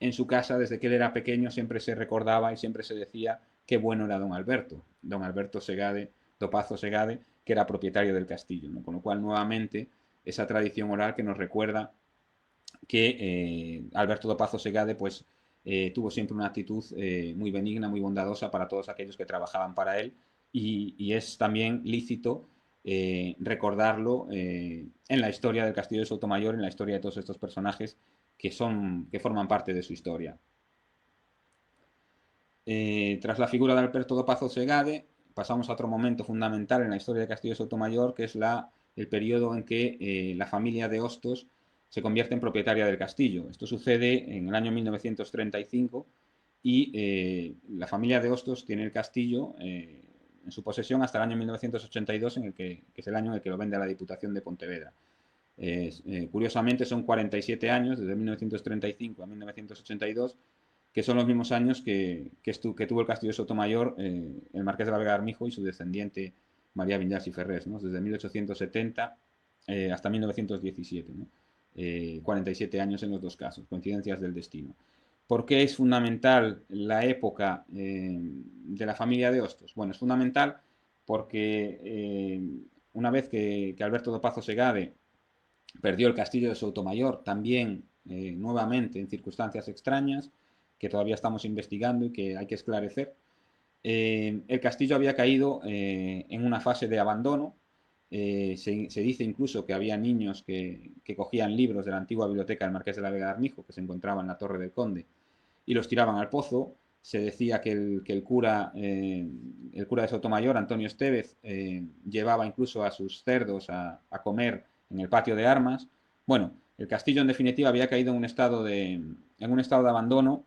En su casa, desde que él era pequeño, siempre se recordaba y siempre se decía qué bueno era don Alberto Segade, do Pazo Segade, que era propietario del castillo, ¿no? Con lo cual, nuevamente, esa tradición oral que nos recuerda que Alberto do Pazo Segade, pues, tuvo siempre una actitud muy benigna, muy bondadosa para todos aquellos que trabajaban para él, y es también lícito recordarlo en la historia del Castillo de Soutomayor, en la historia de todos estos personajes que forman parte de su historia. Tras la figura de Alberto do Pazo Segade, pasamos a otro momento fundamental en la historia del Castillo de Soutomayor, que es el periodo en que la familia de Hostos se convierte en propietaria del castillo. Esto sucede en el año 1935 y la familia de Hostos tiene el castillo en su posesión hasta el año 1982, que es el año en el que lo vende a la Diputación de Pontevedra. Curiosamente son 47 años, desde 1935 a 1982, que son los mismos años que tuvo el castillo de Sotomayor el marqués de la Vega de Armijo y su descendiente María Vinyals y Ferrés, ¿no? Desde 1870 hasta 1917, ¿no? 47 años en los dos casos, coincidencias del destino. ¿Por qué es fundamental la época de la familia de Hostos? Bueno, es fundamental porque una vez que Alberto do Pazo Segade perdió el castillo de Soutomayor, también nuevamente en circunstancias extrañas, que todavía estamos investigando y que hay que esclarecer. El castillo había caído en una fase de abandono. Se dice incluso que había niños que cogían libros de la antigua biblioteca del Marqués de la Vega de Armijo, que se encontraba en la Torre del Conde, y los tiraban al pozo. Se decía que el cura de Sotomayor, Antonio Estevez, llevaba incluso a sus cerdos a comer en el patio de armas. Bueno, el castillo en definitiva había caído en un estado de abandono,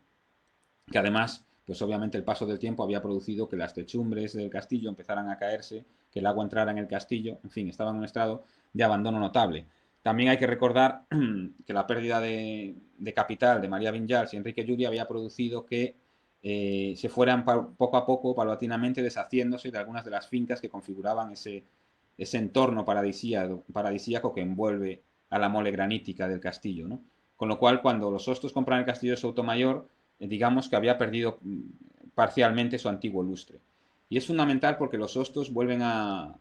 que además, pues obviamente el paso del tiempo había producido que las techumbres del castillo empezaran a caerse, que el agua entrara en el castillo, en fin, estaba en un estado de abandono notable. También hay que recordar que la pérdida de capital de María Vinyals y Enrique Lluri había producido que se fueran poco a poco, paulatinamente, deshaciéndose de algunas de las fincas que configuraban ese entorno paradisíaco que envuelve a la mole granítica del castillo, ¿no? Con lo cual, cuando los Hostos compran el castillo de Soutomayor, digamos que había perdido parcialmente su antiguo lustre. Y es fundamental porque los Hostos vuelven a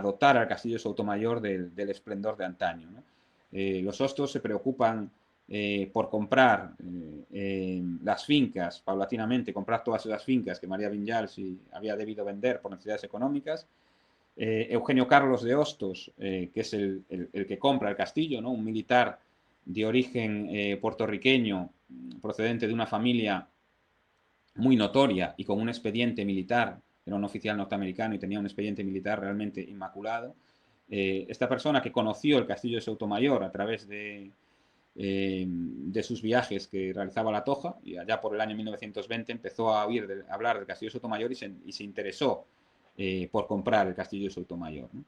dotar al castillo de Soutomayor del esplendor de antaño, ¿no? Los Hostos se preocupan por comprar las fincas, paulatinamente, comprar todas esas fincas que María Vinyals había debido vender por necesidades económicas. Eugenio Carlos de Hostos, que es el que compra el castillo, ¿no? Un militar de origen puertorriqueño, procedente de una familia muy notoria y con un expediente militar, era un oficial norteamericano y tenía un expediente militar realmente inmaculado. Esta persona que conoció el castillo de Soutomayor a través de sus viajes que realizaba a La Toja, y allá por el año 1920 empezó a hablar del castillo de Soutomayor y se interesó por comprar el castillo de Soutomayor, ¿no?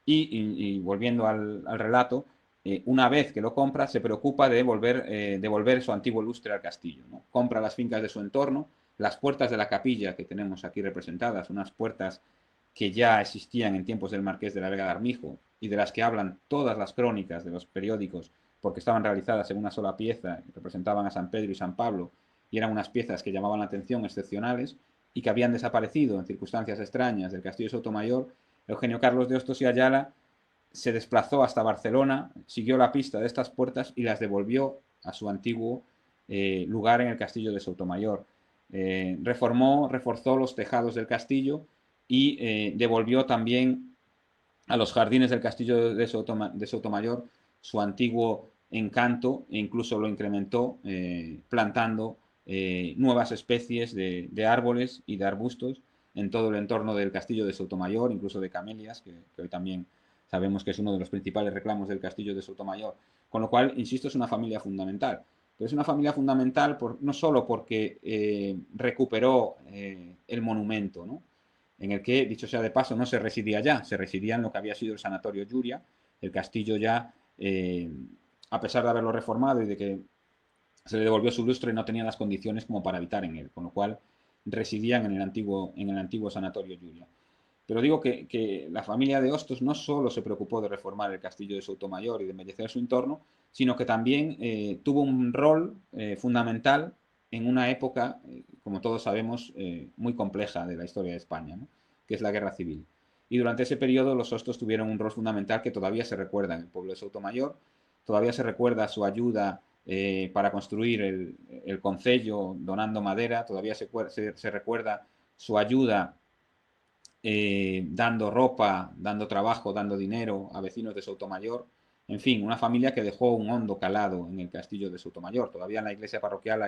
Y volviendo al relato, una vez que lo compra, se preocupa de devolver su antiguo lustre al castillo, ¿no? Compra las fincas de su entorno, las puertas de la capilla que tenemos aquí representadas, unas puertas que ya existían en tiempos del Marqués de la Vega de Armijo y de las que hablan todas las crónicas de los periódicos, porque estaban realizadas en una sola pieza, representaban a San Pedro y San Pablo, y eran unas piezas que llamaban la atención, excepcionales, y que habían desaparecido en circunstancias extrañas del castillo de Soutomayor. Eugenio Carlos de Hostos y Ayala se desplazó hasta Barcelona, siguió la pista de estas puertas y las devolvió a su antiguo lugar en el castillo de Soutomayor. Reforzó los tejados del castillo y devolvió también a los jardines del castillo de Soutomayor su antiguo encanto e incluso lo incrementó plantando nuevas especies de árboles y de arbustos en todo el entorno del castillo de Soutomayor, incluso de camelias, que hoy también sabemos que es uno de los principales reclamos del castillo de Soutomayor. Con lo cual, insisto, es una familia fundamental. Pero es una familia fundamental no solo porque recuperó el monumento, ¿no? En el que, dicho sea de paso, no se residía ya, se residía en lo que había sido el Sanatorio Lluria. El castillo ya, a pesar de haberlo reformado y de que se le devolvió su lustre, no tenía las condiciones como para habitar en él, con lo cual residían en el antiguo Sanatorio Lluria. Pero digo que la familia de Hostos no solo se preocupó de reformar el castillo de Soutomaior y de embellecer su entorno, sino que también tuvo un rol fundamental en una época, como todos sabemos, muy compleja de la historia de España, ¿no? Que es la Guerra Civil. Y durante ese periodo los Hostos tuvieron un rol fundamental que todavía se recuerda en el pueblo de Soutomaior, todavía se recuerda su ayuda para construir el concello donando madera, todavía se recuerda su ayuda dando ropa, dando trabajo, dando dinero a vecinos de Soutomaior. En fin, una familia que dejó un hondo calado en el castillo de Soutomaior. Todavía en la iglesia parroquial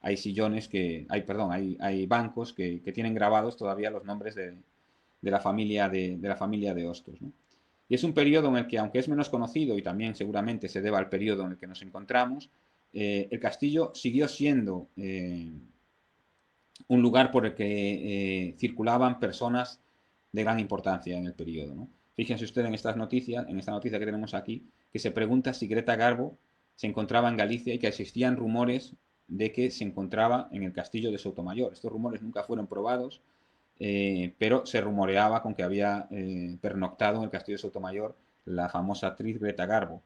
hay sillones hay bancos que tienen grabados todavía los nombres de la familia de Hostos, ¿no? Y es un periodo en el que, aunque es menos conocido y también seguramente se deba al periodo en el que nos encontramos, el castillo siguió siendo un lugar por el que circulaban personas de gran importancia en el periodo, ¿no? Fíjense usted en esta noticia que tenemos aquí, que se pregunta si Greta Garbo se encontraba en Galicia y que existían rumores de que se encontraba en el castillo de Soutomaior. Estos rumores nunca fueron probados, pero se rumoreaba con que había pernoctado en el castillo de Soutomaior la famosa actriz Greta Garbo.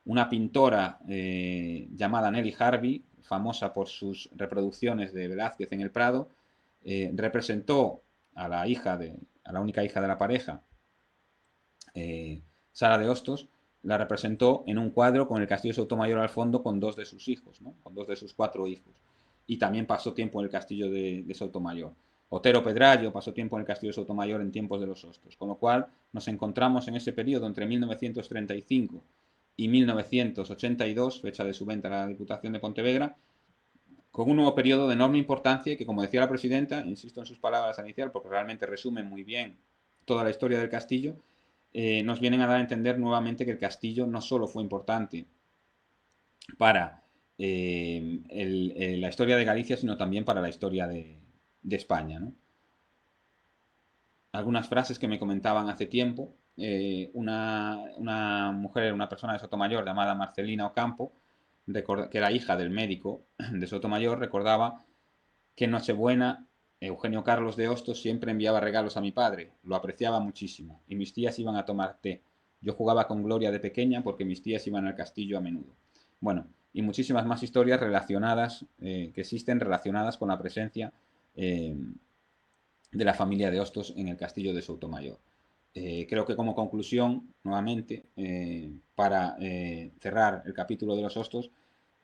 Una pintora llamada Nelly Harvey, famosa por sus reproducciones de Velázquez en el Prado, representó a la única hija de la pareja, Sara de Hostos, la representó en un cuadro con el castillo de Soutomaior al fondo con dos de sus hijos, ¿no? Con dos de sus 4 hijos. Y también pasó tiempo en el castillo de Soutomaior. Otero Pedrallo pasó tiempo en el castillo de Soutomaior en tiempos de los Hostos, con lo cual nos encontramos en ese periodo entre 1935 y 1982, fecha de su venta a la Diputación de Pontevedra, con un nuevo periodo de enorme importancia y que, como decía la presidenta, insisto en sus palabras al inicial porque realmente resumen muy bien toda la historia del castillo, nos vienen a dar a entender nuevamente que el castillo no solo fue importante para la historia de Galicia, sino también para la historia de España, ¿no? Algunas frases que me comentaban hace tiempo. Una mujer, una persona de Sotomayor llamada Marcelina Ocampo, que era hija del médico de Sotomayor, recordaba que en Nochebuena Eugenio Carlos de Hostos siempre enviaba regalos a mi padre, lo apreciaba muchísimo, y mis tías iban a tomar té. Yo jugaba con Gloria de pequeña porque mis tías iban al castillo a menudo. Bueno, y muchísimas más historias relacionadas, que existen relacionadas con la presencia de la familia de Hostos en el castillo de Soutomaior. Creo que como conclusión, nuevamente, para cerrar el capítulo de los Hostos,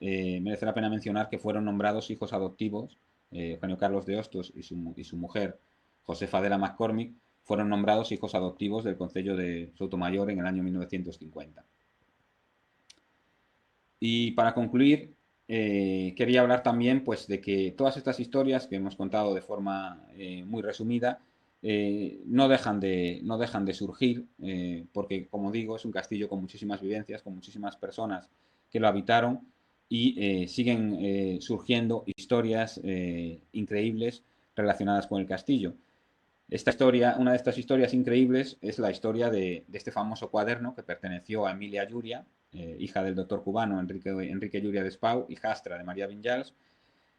merece la pena mencionar que fueron nombrados hijos adoptivos. Eugenio Carlos de Hostos y su mujer, Josefa de la McCormick, fueron nombrados hijos adoptivos del concello de Soutomaior en el año 1950. Y para concluir, quería hablar también pues, de que todas estas historias que hemos contado de forma muy resumida no dejan de surgir, porque, como digo, es un castillo con muchísimas vivencias, con muchísimas personas que lo habitaron y siguen surgiendo historias increíbles relacionadas con el castillo. Una de estas historias increíbles es la historia de este famoso cuaderno que perteneció a Emilia Lluria, hija del doctor cubano Enrique Lluria de Espau, hijastra de María Vinyals.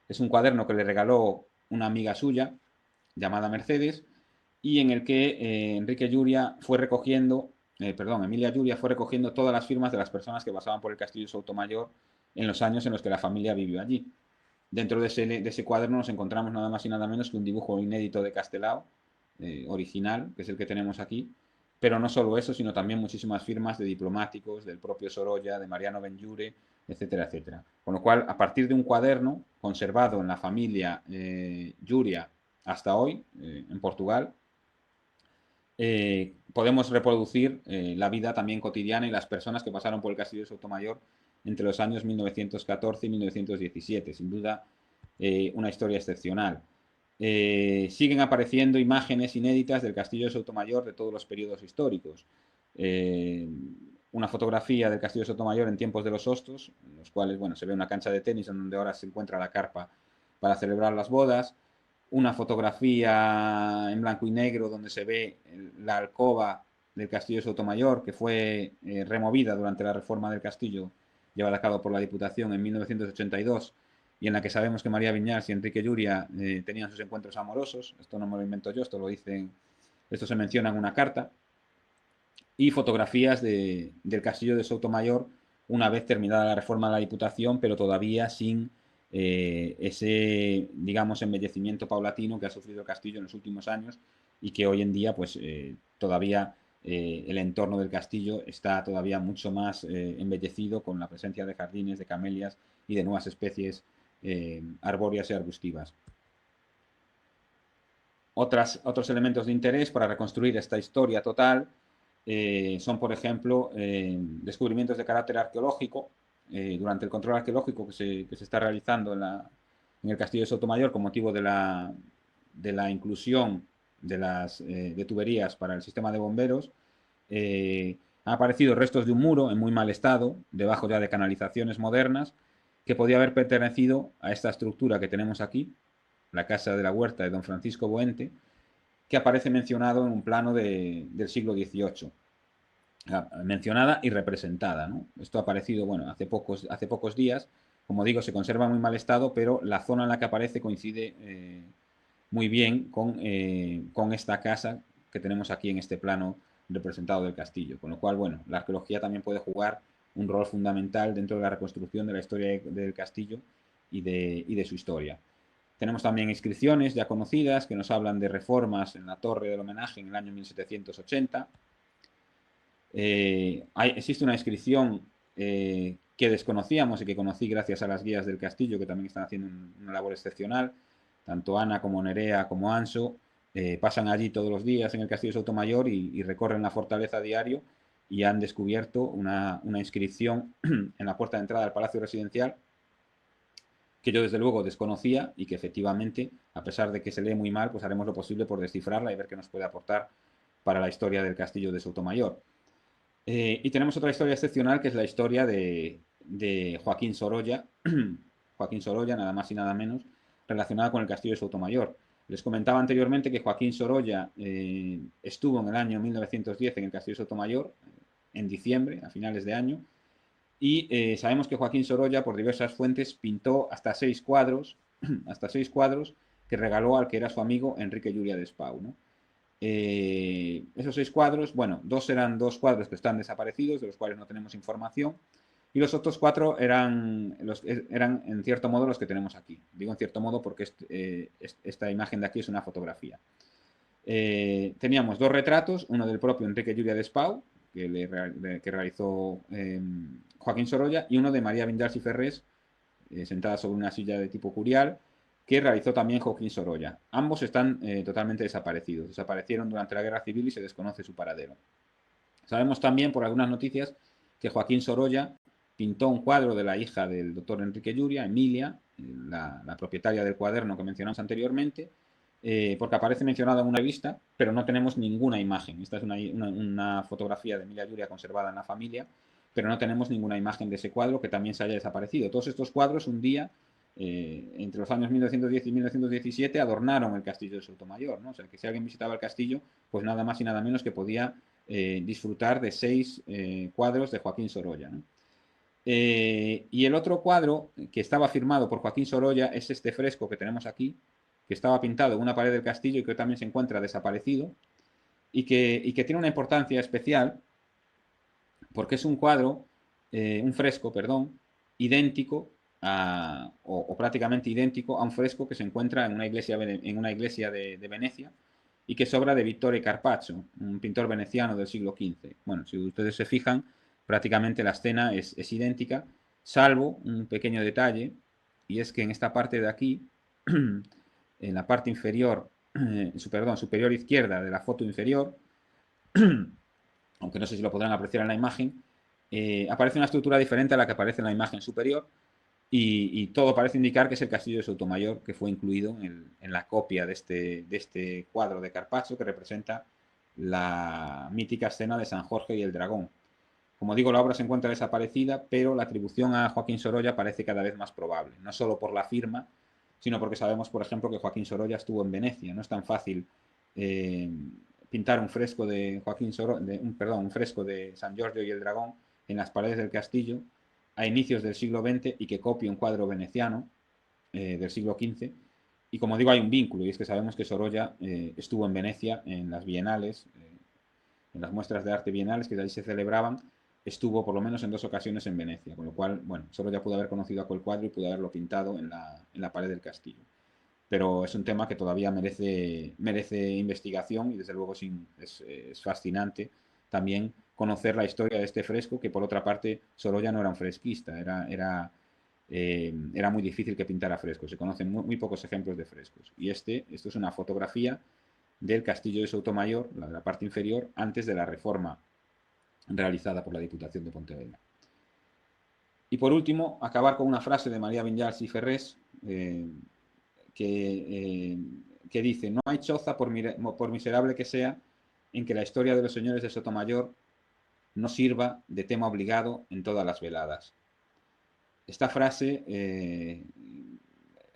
Es un cuaderno que le regaló una amiga suya llamada Mercedes y en el que Emilia Lluria fue recogiendo todas las firmas de las personas que pasaban por el castillo de Soutomaior en los años en los que la familia vivió allí. Dentro de ese cuaderno nos encontramos nada más y nada menos que un dibujo inédito de Castelao, original, que es el que tenemos aquí, pero no solo eso, sino también muchísimas firmas de diplomáticos, del propio Sorolla, de Mariano Benlliure, etcétera, etcétera. Con lo cual, a partir de un cuaderno conservado en la familia Lluria hasta hoy, en Portugal, podemos reproducir la vida también cotidiana y las personas que pasaron por el castillo de Soutomaior entre los años 1914 y 1917. Sin duda, una historia excepcional. Siguen apareciendo imágenes inéditas del castillo de Soutomaior de todos los periodos históricos. Una fotografía del castillo de Soutomaior en tiempos de los Hostos, en los cuales se ve una cancha de tenis en donde ahora se encuentra la carpa para celebrar las bodas. Una fotografía en blanco y negro donde se ve la alcoba del castillo de Soutomaior, que fue removida durante la reforma del castillo llevada a cabo por la Diputación en 1982 y en la que sabemos que María Vinyals y Enrique Lluria tenían sus encuentros amorosos. Esto no me lo invento yo, esto lo dicen Esto se menciona en una carta, y fotografías del castillo de Sotomayor una vez terminada la reforma de la Diputación, pero todavía sin ese, digamos, embellecimiento paulatino que ha sufrido el castillo en los últimos años y que hoy en día, pues, todavía el entorno del castillo está todavía mucho más embellecido con la presencia de jardines, de camelias y de nuevas especies arbóreas y arbustivas. Otros elementos de interés para reconstruir esta historia total son, por ejemplo, descubrimientos de carácter arqueológico. Durante el control arqueológico que se está realizando en el castillo de Sotomayor con motivo de la inclusión de tuberías para el sistema de bomberos, han aparecido restos de un muro en muy mal estado, debajo ya de canalizaciones modernas, que podía haber pertenecido a esta estructura que tenemos aquí, la Casa de la Huerta de don Francisco Boente, que aparece mencionado en un plano del siglo XVIII. Mencionada y representada, ¿no? Esto ha aparecido, bueno, hace pocos días. Como digo, se conserva en muy mal estado, pero la zona en la que aparece coincide muy bien con esta casa que tenemos aquí en este plano representado del castillo. Con lo cual, bueno, la arqueología también puede jugar un rol fundamental dentro de la reconstrucción de la historia del castillo y de su historia. Tenemos también inscripciones ya conocidas que nos hablan de reformas en la torre del homenaje en el año 1780. Existe una inscripción que desconocíamos y que conocí gracias a las guías del castillo, que también están haciendo una labor excepcional. Tanto Ana como Nerea como Anso pasan allí todos los días en el castillo de Sotomayor y recorren la fortaleza a diario, y han descubierto una inscripción en la puerta de entrada del palacio residencial que yo desde luego desconocía y que efectivamente, a pesar de que se lee muy mal, pues haremos lo posible por descifrarla y ver qué nos puede aportar para la historia del castillo de Sotomayor. Y tenemos otra historia excepcional, que es la historia de Joaquín Sorolla, Joaquín Sorolla, nada más y nada menos, relacionada con el castillo de Sotomayor. Les comentaba anteriormente que Joaquín Sorolla estuvo en el año 1910 en el castillo de Sotomayor, en diciembre, a finales de año, y sabemos que Joaquín Sorolla, por diversas fuentes, pintó hasta 6 cuadros, hasta 6 cuadros que regaló al que era su amigo Enrique Lluria de Espau, ¿no? Esos 6 cuadros, bueno, eran 2 cuadros que están desaparecidos, de los cuales no tenemos información, y los otros 4 eran en cierto modo los que tenemos aquí. Digo en cierto modo porque esta imagen de aquí es una fotografía. Teníamos 2 retratos, uno del propio Enrique Lluria de Espau, que realizó Joaquín Sorolla, y uno de María Vindals y Ferrés, sentada sobre una silla de tipo curial, que realizó también Joaquín Sorolla. Ambos están totalmente desaparecidos. Desaparecieron durante la Guerra Civil y se desconoce su paradero. Sabemos también por algunas noticias que Joaquín Sorolla pintó un cuadro de la hija del doctor Enrique Lluria, Emilia, la propietaria del cuaderno que mencionamos anteriormente, porque aparece mencionado en una revista, pero no tenemos ninguna imagen. Esta es una fotografía de Emilia Lluria conservada en la familia, pero no tenemos ninguna imagen de ese cuadro que también se haya desaparecido. Todos estos cuadros un día, entre los años 1910 y 1917, adornaron el castillo de Sotomayor, ¿no? O sea, que si alguien visitaba el castillo, pues nada más y nada menos que podía disfrutar de 6 cuadros de Joaquín Sorolla, ¿no? Y el otro cuadro que estaba firmado por Joaquín Sorolla es este fresco que tenemos aquí, que estaba pintado en una pared del castillo y que también se encuentra desaparecido, y que tiene una importancia especial porque es un cuadro, un fresco, perdón, idéntico o prácticamente idéntico a un fresco que se encuentra en una iglesia de Venecia y que es obra de Vittore Carpaccio, un pintor veneciano del siglo XV. Bueno, si ustedes se fijan, prácticamente la escena es idéntica, salvo un pequeño detalle, y es que en esta parte de aquí, en la parte inferior, superior izquierda de la foto inferior, aunque no sé si lo podrán apreciar en la imagen, aparece una estructura diferente a la que aparece en la imagen superior, y todo parece indicar que es el castillo de Sotomayor, que fue incluido en la copia de este cuadro de Carpaccio que representa la mítica escena de San Jorge y el dragón. Como digo, la obra se encuentra desaparecida, pero la atribución a Joaquín Sorolla parece cada vez más probable, no solo por la firma, sino porque sabemos, por ejemplo, que Joaquín Sorolla estuvo en Venecia. No es tan fácil pintar un fresco de un fresco de San Giorgio y el dragón en las paredes del castillo a inicios del siglo XX y que copie un cuadro veneciano del siglo XV Y como digo, hay un vínculo, y es que sabemos que Sorolla estuvo en Venecia en las bienales, en las muestras de arte bienales que de ahí se celebraban, estuvo por lo menos en 2 ocasiones en Venecia, con lo cual, bueno, Sorolla pudo haber conocido aquel cuadro y pudo haberlo pintado en la pared del castillo. Pero es un tema que todavía merece investigación y desde luego es fascinante también conocer la historia de este fresco, que por otra parte Sorolla no era un fresquista, era muy difícil que pintara frescos, se conocen muy pocos ejemplos de frescos. Y esto es una fotografía del castillo de Sotomayor, la parte inferior, antes de la reforma realizada por la Diputación de Pontevedra. Y por último, acabar con una frase de María Vinyals y Ferrés, que dice: no hay choza, por miserable que sea, en que la historia de los señores de Sotomayor no sirva de tema obligado en todas las veladas. Esta frase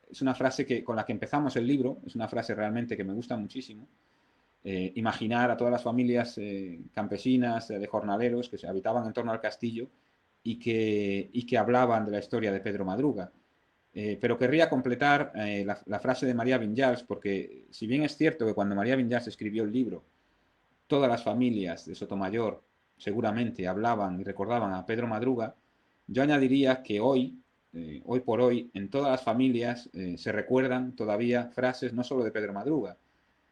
es una frase con la que empezamos el libro, es una frase realmente que me gusta muchísimo. Imaginar a todas las familias campesinas, de jornaleros que se habitaban en torno al castillo y que hablaban de la historia de Pedro Madruga. Pero querría completar la frase de María Vinyals, porque si bien es cierto que cuando María Vinyals escribió el libro, todas las familias de Sotomayor seguramente hablaban y recordaban a Pedro Madruga, yo añadiría que hoy por hoy, en todas las familias se recuerdan todavía frases no solo de Pedro Madruga,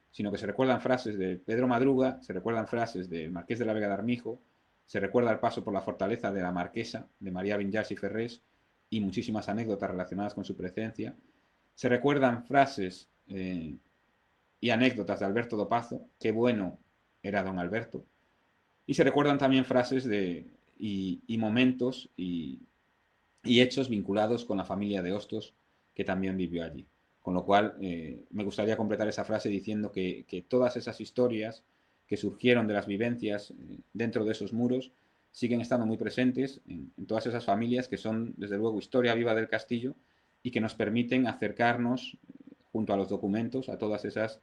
sino que se recuerdan frases de Pedro Madruga, se recuerdan frases del Marqués de la Vega de Armijo, se recuerda el paso por la fortaleza de la Marquesa, de María Vinyals y Ferrés, y muchísimas anécdotas relacionadas con su presencia. Se recuerdan frases y anécdotas de Alberto Dopazo, qué bueno era don Alberto, y se recuerdan también frases y momentos y hechos vinculados con la familia de Hostos, que también vivió allí. Con lo cual, me gustaría completar esa frase diciendo que todas esas historias que surgieron de las vivencias dentro de esos muros siguen estando muy presentes en todas esas familias que son, desde luego, historia viva del castillo y que nos permiten acercarnos, junto a los documentos, a todas esas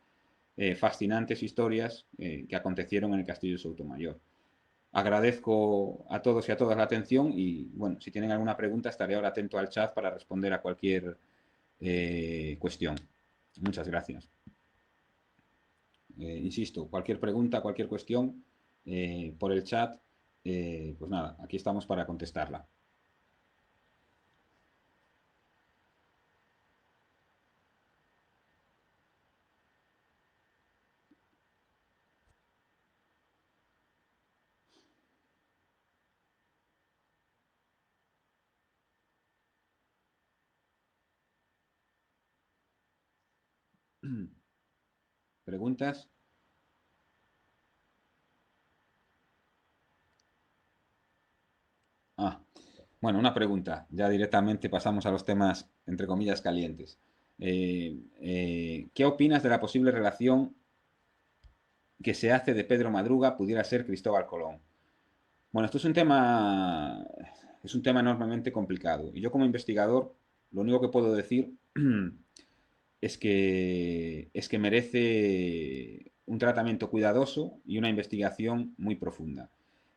fascinantes historias que acontecieron en el castillo de Sotomayor. Agradezco a todos y a todas la atención y, bueno, si tienen alguna pregunta estaré ahora atento al chat para responder a cualquier cuestión. Muchas gracias. Insisto, cualquier pregunta, cualquier cuestión por el chat, pues nada, aquí estamos para contestarla. ¿Preguntas? Bueno, una pregunta. Ya directamente pasamos a los temas, entre comillas, calientes. ¿Qué opinas de la posible relación que se hace de Pedro Madruga pudiera ser Cristóbal Colón? Bueno, esto es un tema enormemente complicado. Y yo como investigador, lo único que puedo decir es que merece un tratamiento cuidadoso y una investigación muy profunda.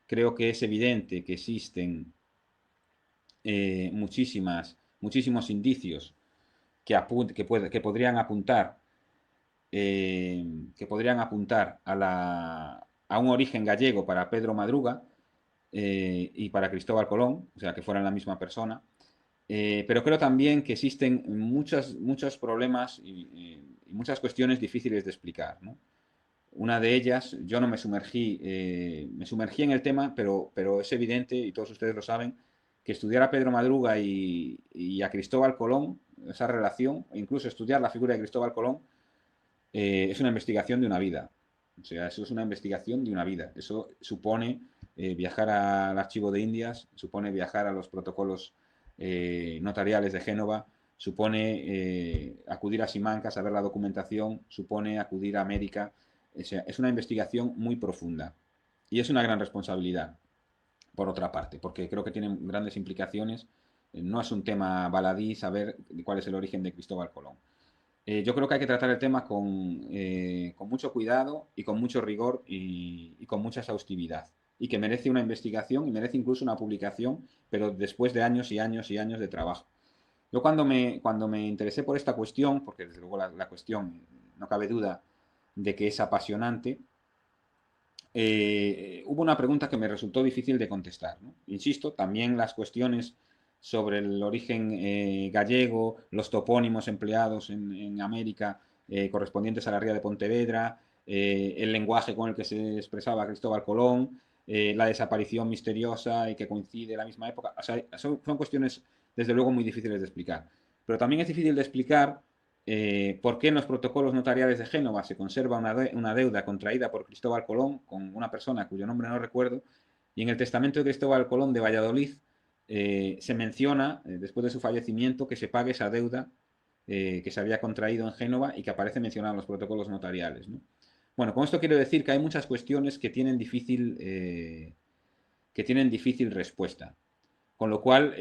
Creo que es evidente que existen muchísimos indicios que podrían apuntar a un origen gallego para Pedro Madruga y para Cristóbal Colón, o sea, que fueran la misma persona. Pero creo también que existen muchos problemas y muchas cuestiones difíciles de explicar, ¿no? Una de ellas, yo no me sumergí en el tema, pero es evidente, y todos ustedes lo saben, que estudiar a Pedro Madruga y a Cristóbal Colón, esa relación, e incluso estudiar la figura de Cristóbal Colón, es una investigación de una vida. O sea, eso es una investigación de una vida. Eso supone viajar al Archivo de Indias, supone viajar a los protocolos notariales de Génova, supone acudir a Simancas a ver la documentación, supone acudir a América. O sea, es una investigación muy profunda y es una gran responsabilidad, por otra parte, porque creo que tiene grandes implicaciones. No es un tema baladí saber cuál es el origen de Cristóbal Colón. Yo creo que hay que tratar el tema con mucho cuidado y con mucho rigor y con mucha exhaustividad. Y que merece una investigación y merece incluso una publicación, pero después de años y años y años de trabajo. Yo cuando me interesé por esta cuestión, porque desde luego la cuestión, no cabe duda de que es apasionante, hubo una pregunta que me resultó difícil de contestar, ¿no? Insisto, también las cuestiones sobre el origen gallego, los topónimos empleados en América correspondientes a la ría de Pontevedra, el lenguaje con el que se expresaba Cristóbal Colón, la desaparición misteriosa y que coincide en la misma época. O sea, son cuestiones, desde luego, muy difíciles de explicar. Pero también es difícil de explicar por qué en los protocolos notariales de Génova se conserva una deuda contraída por Cristóbal Colón con una persona cuyo nombre no recuerdo, y en el testamento de Cristóbal Colón de Valladolid se menciona, después de su fallecimiento, que se pague esa deuda que se había contraído en Génova y que aparece mencionada en los protocolos notariales, ¿no? Bueno, con esto quiero decir que hay muchas cuestiones que tienen difícil respuesta. Con lo cual,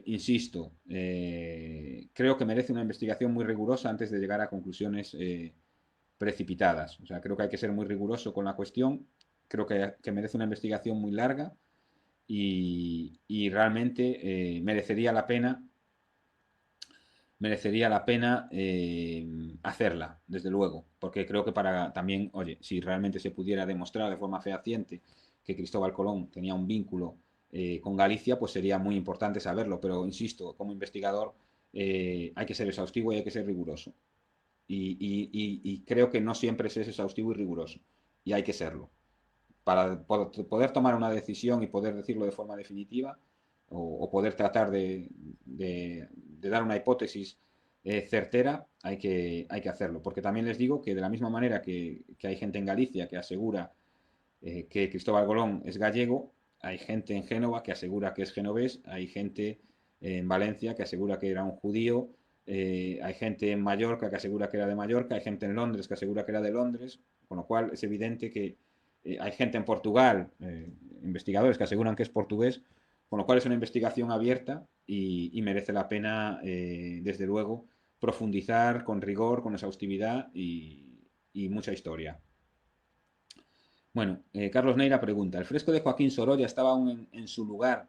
insisto, creo que merece una investigación muy rigurosa antes de llegar a conclusiones precipitadas. O sea, creo que hay que ser muy riguroso con la cuestión. Creo que merece una investigación muy larga y realmente merecería la pena hacerla, desde luego, porque creo que para también, oye, si realmente se pudiera demostrar de forma fehaciente que Cristóbal Colón tenía un vínculo con Galicia, pues sería muy importante saberlo, pero insisto, como investigador hay que ser exhaustivo y hay que ser riguroso. Y creo que no siempre se es exhaustivo y riguroso, y hay que serlo para poder tomar una decisión y poder decirlo de forma definitiva o poder tratar de dar una hipótesis certera, hay que hacerlo. Porque también les digo que de la misma manera que hay gente en Galicia que asegura que Cristóbal Colón es gallego, hay gente en Génova que asegura que es genovés, hay gente en Valencia que asegura que era un judío, hay gente en Mallorca que asegura que era de Mallorca, hay gente en Londres que asegura que era de Londres, con lo cual es evidente que hay gente en Portugal, investigadores que aseguran que es portugués, con lo cual es una investigación abierta y merece la pena, desde luego, profundizar con rigor, con exhaustividad y mucha historia. Bueno, Carlos Neira pregunta, ¿el fresco de Joaquín Sorolla estaba aún en su lugar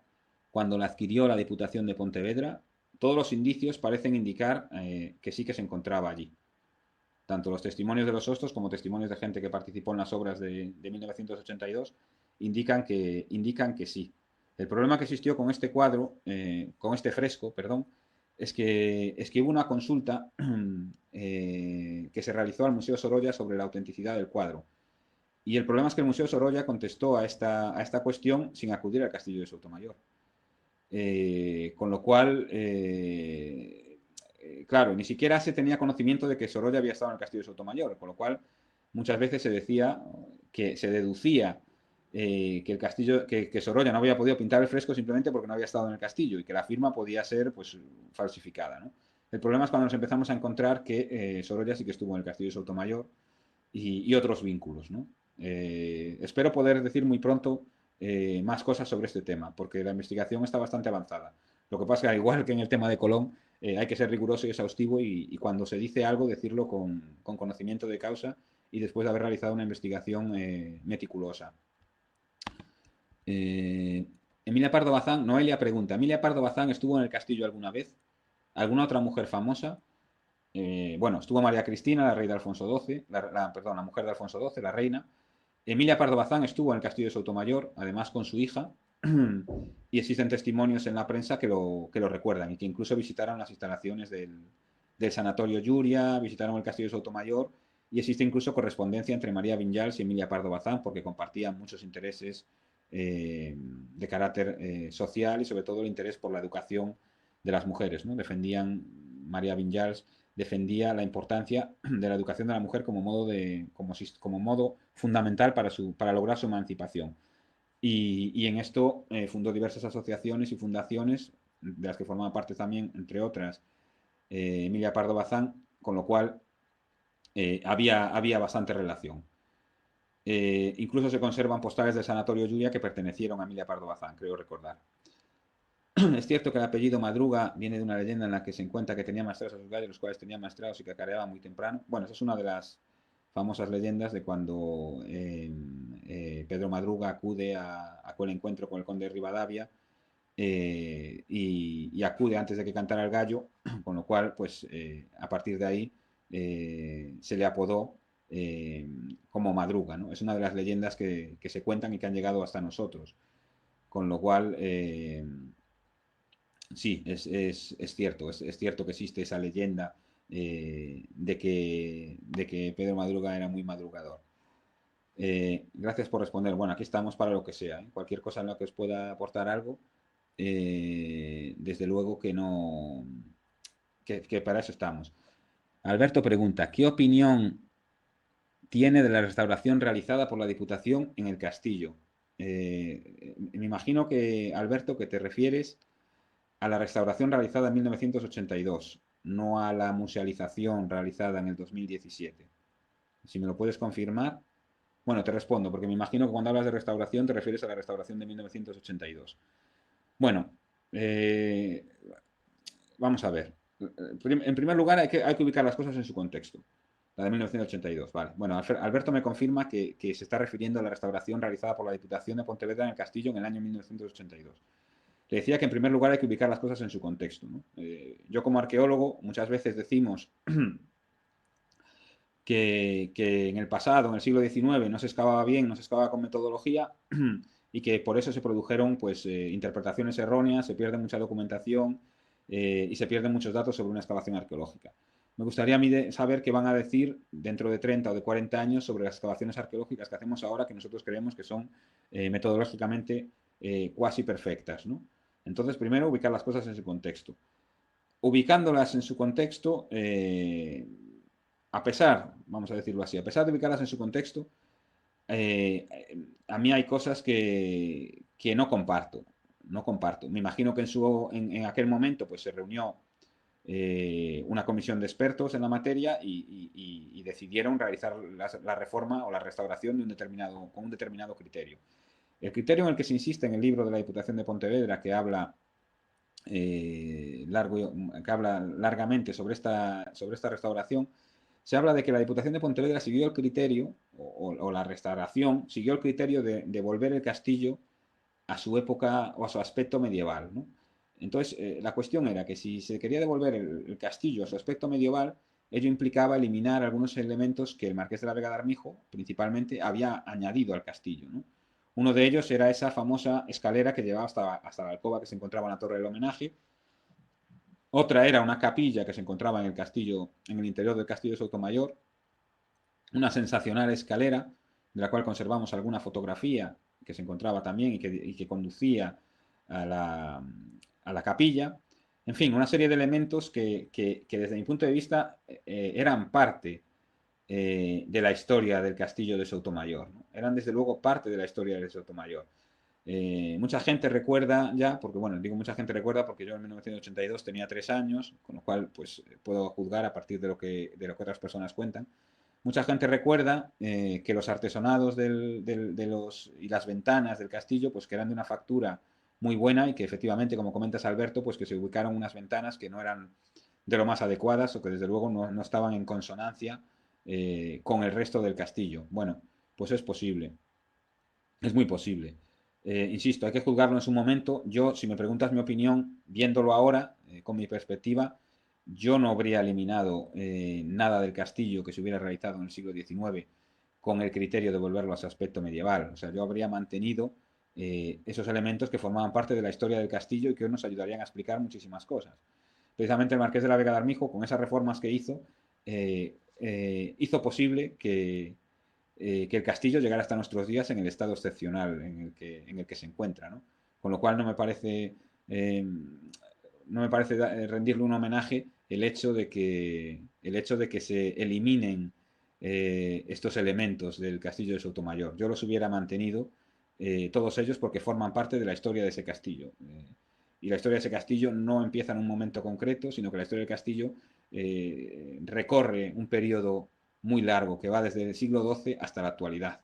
cuando la adquirió la Diputación de Pontevedra? Todos los indicios parecen indicar que sí que se encontraba allí. Tanto los testimonios de los hostos como testimonios de gente que participó en las obras de 1982 indican que sí. El problema que existió con este cuadro, con este fresco, perdón, es que hubo una consulta que se realizó al Museo Sorolla sobre la autenticidad del cuadro. Y el problema es que el Museo Sorolla contestó a esta cuestión sin acudir al Castillo de Sotomayor. Con lo cual, claro, ni siquiera se tenía conocimiento de que Sorolla había estado en el Castillo de Sotomayor, con lo cual muchas veces se decía que se deducía que el castillo, que Sorolla no había podido pintar el fresco simplemente porque no había estado en el castillo y que la firma podía ser pues falsificada, ¿no? El problema es cuando nos empezamos a encontrar que Sorolla sí que estuvo en el Castillo de Sotomayor y otros vínculos, ¿no? Espero poder decir muy pronto más cosas sobre este tema, porque la investigación está bastante avanzada. Lo que pasa es que, igual que en el tema de Colón, hay que ser riguroso y exhaustivo y cuando se dice algo, decirlo con conocimiento de causa y después de haber realizado una investigación meticulosa. Emilia Pardo Bazán, Noelia pregunta, ¿Emilia Pardo Bazán estuvo en el castillo alguna vez? ¿Alguna otra mujer famosa? Bueno, estuvo María Cristina, la reina de Alfonso XII, perdón, la mujer de Alfonso XII, la reina. Emilia Pardo Bazán estuvo en el castillo de Sotomayor, además con su hija, y existen testimonios en la prensa que lo recuerdan y que incluso visitaron las instalaciones del Sanatorio Llúria, visitaron el castillo de Sotomayor y existe incluso correspondencia entre María Vinyals y Emilia Pardo Bazán porque compartían muchos intereses de carácter social y sobre todo el interés por la educación de las mujeres, ¿no? María Vinyals defendía la importancia de la educación de la mujer como modo fundamental para lograr su emancipación. Y en esto fundó diversas asociaciones y fundaciones, de las que formaba parte también, entre otras, Emilia Pardo Bazán, con lo cual había bastante relación. Incluso se conservan postales del Sanatorio Llúria que pertenecieron a Emilia Pardo Bazán, creo recordar. Es cierto que el apellido Madruga viene de una leyenda en la que se encuentra que tenía maestrados a sus gallos, los cuales tenían maestrados y que cacareaban muy temprano. Bueno, esa es una de las famosas leyendas de cuando Pedro Madruga acude a aquel encuentro con el conde de Rivadavia y acude antes de que cantara el gallo, con lo cual, pues a partir de ahí se le apodó como Madruga, ¿no? Es una de las leyendas que se cuentan y que han llegado hasta nosotros, con lo cual sí, es cierto, es cierto que existe esa leyenda de que Pedro Madruga era muy madrugador. Gracias por responder. Bueno, aquí estamos para lo que sea, ¿eh? Cualquier cosa en la que os pueda aportar algo, desde luego que no, que para eso estamos. Alberto pregunta, ¿qué opinión tiene de la restauración realizada por la Diputación en el castillo? Me imagino que, Alberto, que te refieres a la restauración realizada en 1982, no a la musealización realizada en el 2017. Si me lo puedes confirmar. Bueno, te respondo, porque me imagino que cuando hablas de restauración te refieres a la restauración de 1982. Bueno, vamos a ver. En primer lugar, hay que ubicar las cosas en su contexto. La de 1982, vale. Bueno, Alberto me confirma que se está refiriendo a la restauración realizada por la Diputación de Pontevedra en el Castillo en el año 1982. Le decía que en primer lugar hay que ubicar las cosas en su contexto, ¿no? Yo como arqueólogo muchas veces decimos que en el pasado, en el siglo XIX, no se excavaba bien, no se excavaba con metodología y que por eso se produjeron pues, interpretaciones erróneas, se pierde mucha documentación y se pierden muchos datos sobre una excavación arqueológica. Me gustaría a mí saber qué van a decir dentro de 30 o de 40 años sobre las excavaciones arqueológicas que hacemos ahora, que nosotros creemos que son metodológicamente cuasi perfectas, ¿no? Entonces, primero, ubicar las cosas en su contexto. Ubicándolas en su contexto, a pesar, vamos a decirlo así, a pesar de ubicarlas en su contexto, eh, a mí hay cosas que no comparto. No comparto. Me imagino que en aquel momento pues, se reunió una comisión de expertos en la materia y decidieron realizar la reforma o la restauración con un determinado criterio. El criterio en el que se insiste en el libro de la Diputación de Pontevedra, que habla que habla largamente sobre esta restauración, se habla de que la Diputación de Pontevedra siguió el criterio, o la restauración, siguió el criterio de devolver el castillo a su época o a su aspecto medieval, ¿no? Entonces, la cuestión era que si se quería devolver el castillo a su aspecto medieval, ello implicaba eliminar algunos elementos que el Marqués de la Vega de Armijo, principalmente, había añadido al castillo, ¿no? Uno de ellos era esa famosa escalera que llevaba hasta la alcoba que se encontraba en la Torre del Homenaje. Otra era una capilla que se encontraba en el castillo, en el interior del castillo de Sotomayor. Una sensacional escalera, de la cual conservamos alguna fotografía que se encontraba también y que conducía a la capilla. En fin, una serie de elementos que desde mi punto de vista eran parte de la historia del castillo de Sotomayor, ¿no? Eran desde luego parte de la historia de Sotomayor. Mucha gente recuerda ya, porque bueno, digo mucha gente recuerda porque yo en 1982 tenía 3 años, con lo cual pues puedo juzgar a partir de lo que otras personas cuentan. Mucha gente recuerda que los artesonados y las ventanas del castillo pues que eran de una factura muy buena y que efectivamente, como comentas Alberto, pues que se ubicaron unas ventanas que no eran de lo más adecuadas o que desde luego no estaban en consonancia con el resto del castillo. Bueno, pues es posible, es muy posible. Insisto, hay que juzgarlo en su momento. Yo, si me preguntas mi opinión, viéndolo ahora, con mi perspectiva, yo no habría eliminado nada del castillo que se hubiera realizado en el siglo XIX con el criterio de volverlo a su aspecto medieval. O sea, yo habría mantenido esos elementos que formaban parte de la historia del castillo y que hoy nos ayudarían a explicar muchísimas cosas. Precisamente el Marqués de la Vega de Armijo, con esas reformas que hizo posible que el castillo llegara hasta nuestros días en el estado excepcional en el que se encuentra, ¿no? Con lo cual no me parece rendirle un homenaje el hecho de que se eliminen estos elementos del castillo de Sotomayor. Yo los hubiera mantenido todos ellos porque forman parte de la historia de ese castillo. Y la historia de ese castillo no empieza en un momento concreto, sino que la historia del castillo recorre un periodo muy largo que va desde el siglo XII hasta la actualidad.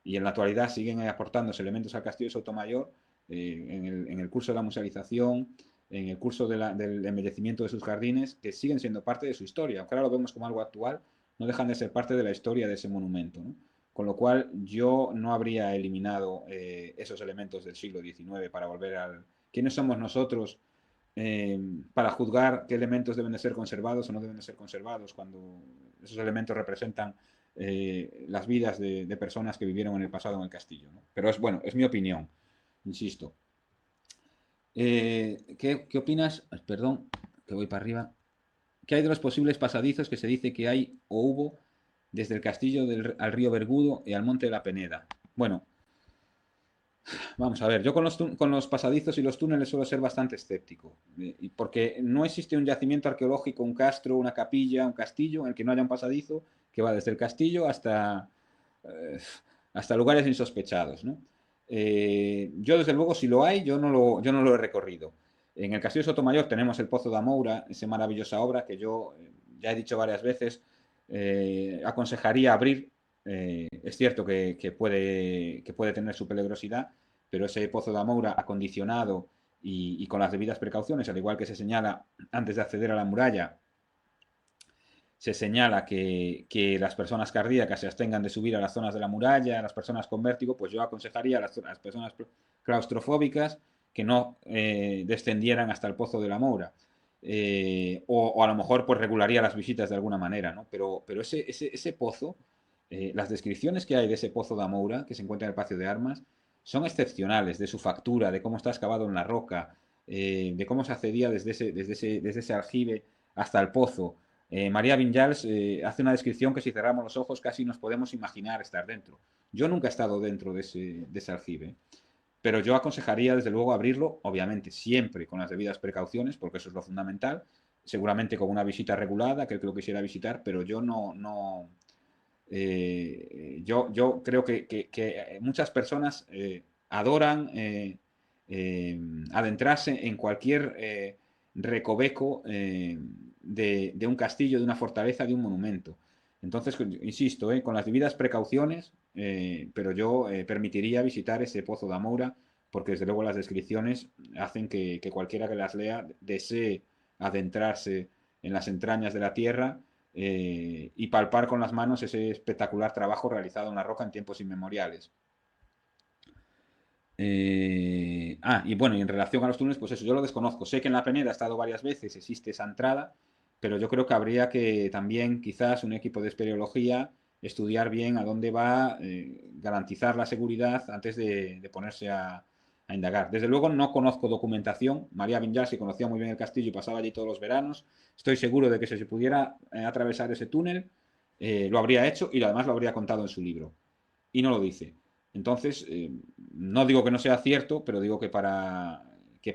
Y en la actualidad siguen aportándose elementos al castillo de Sotomayor en el curso de la musealización, en el curso del embellecimiento de sus jardines, que siguen siendo parte de su historia. Aunque ahora lo vemos como algo actual, no dejan de ser parte de la historia de ese monumento, ¿no? Con lo cual yo no habría eliminado esos elementos del siglo XIX para volver ¿quiénes somos nosotros para juzgar qué elementos deben de ser conservados o no deben de ser conservados cuando esos elementos representan las vidas de personas que vivieron en el pasado en el castillo, ¿no? Pero es bueno, es mi opinión, insisto. ¿Qué opinas? Perdón, que voy para arriba. ¿Qué hay de los posibles pasadizos que se dice que hay o hubo desde el castillo al río Vergudo y al monte de la Peneda? Bueno, vamos a ver, yo con los pasadizos y los túneles suelo ser bastante escéptico, porque no existe un yacimiento arqueológico, un castro, una capilla, un castillo en el que no haya un pasadizo que va desde el castillo hasta lugares insospechados, ¿no? Yo, desde luego, si lo hay, yo no lo he recorrido. En el Castillo de Sotomayor tenemos el Pozo de Amoura, esa maravillosa obra que yo ya he dicho varias veces, aconsejaría abrir. Es cierto que puede tener su peligrosidad, pero ese Pozo de Amoura acondicionado y con las debidas precauciones, al igual que se señala antes de acceder a la muralla, se señala que las personas cardíacas se abstengan de subir a las zonas de la muralla, las personas con vértigo, pues yo aconsejaría a las personas claustrofóbicas que no descendieran hasta el Pozo de la Moura. O a lo mejor pues regularía las visitas de alguna manera, ¿no? Pero ese pozo, las descripciones que hay de ese Pozo de Amoura, que se encuentra en el Patio de Armas, son excepcionales, de su factura, de cómo está excavado en la roca, de cómo se accedía desde ese aljibe hasta el pozo. María Vinyals hace una descripción que si cerramos los ojos casi nos podemos imaginar estar dentro. Yo nunca he estado dentro de ese aljibe, pero yo aconsejaría desde luego abrirlo, obviamente siempre con las debidas precauciones, porque eso es lo fundamental, seguramente con una visita regulada, que el que lo quisiera visitar, pero yo yo creo que muchas personas adoran adentrarse en cualquier recoveco de un castillo, de una fortaleza, de un monumento. Entonces, insisto, con las debidas precauciones, pero yo permitiría visitar ese Pozo de Amoura, porque desde luego las descripciones hacen que cualquiera que las lea desee adentrarse en las entrañas de la tierra y palpar con las manos ese espectacular trabajo realizado en la roca en tiempos inmemoriales. Y bueno, y en relación a los túneles, pues eso, yo lo desconozco. Sé que en la Peneda he estado varias veces, existe esa entrada, pero yo creo que habría que también quizás un equipo de espeleología estudiar bien a dónde va, garantizar la seguridad antes de ponerse a indagar. Desde luego no conozco documentación. María Vinyals conocía muy bien el castillo y pasaba allí todos los veranos. Estoy seguro de que si se pudiera atravesar ese túnel, lo habría hecho y además lo habría contado en su libro. Y no lo dice. Entonces, no digo que no sea cierto, pero digo que para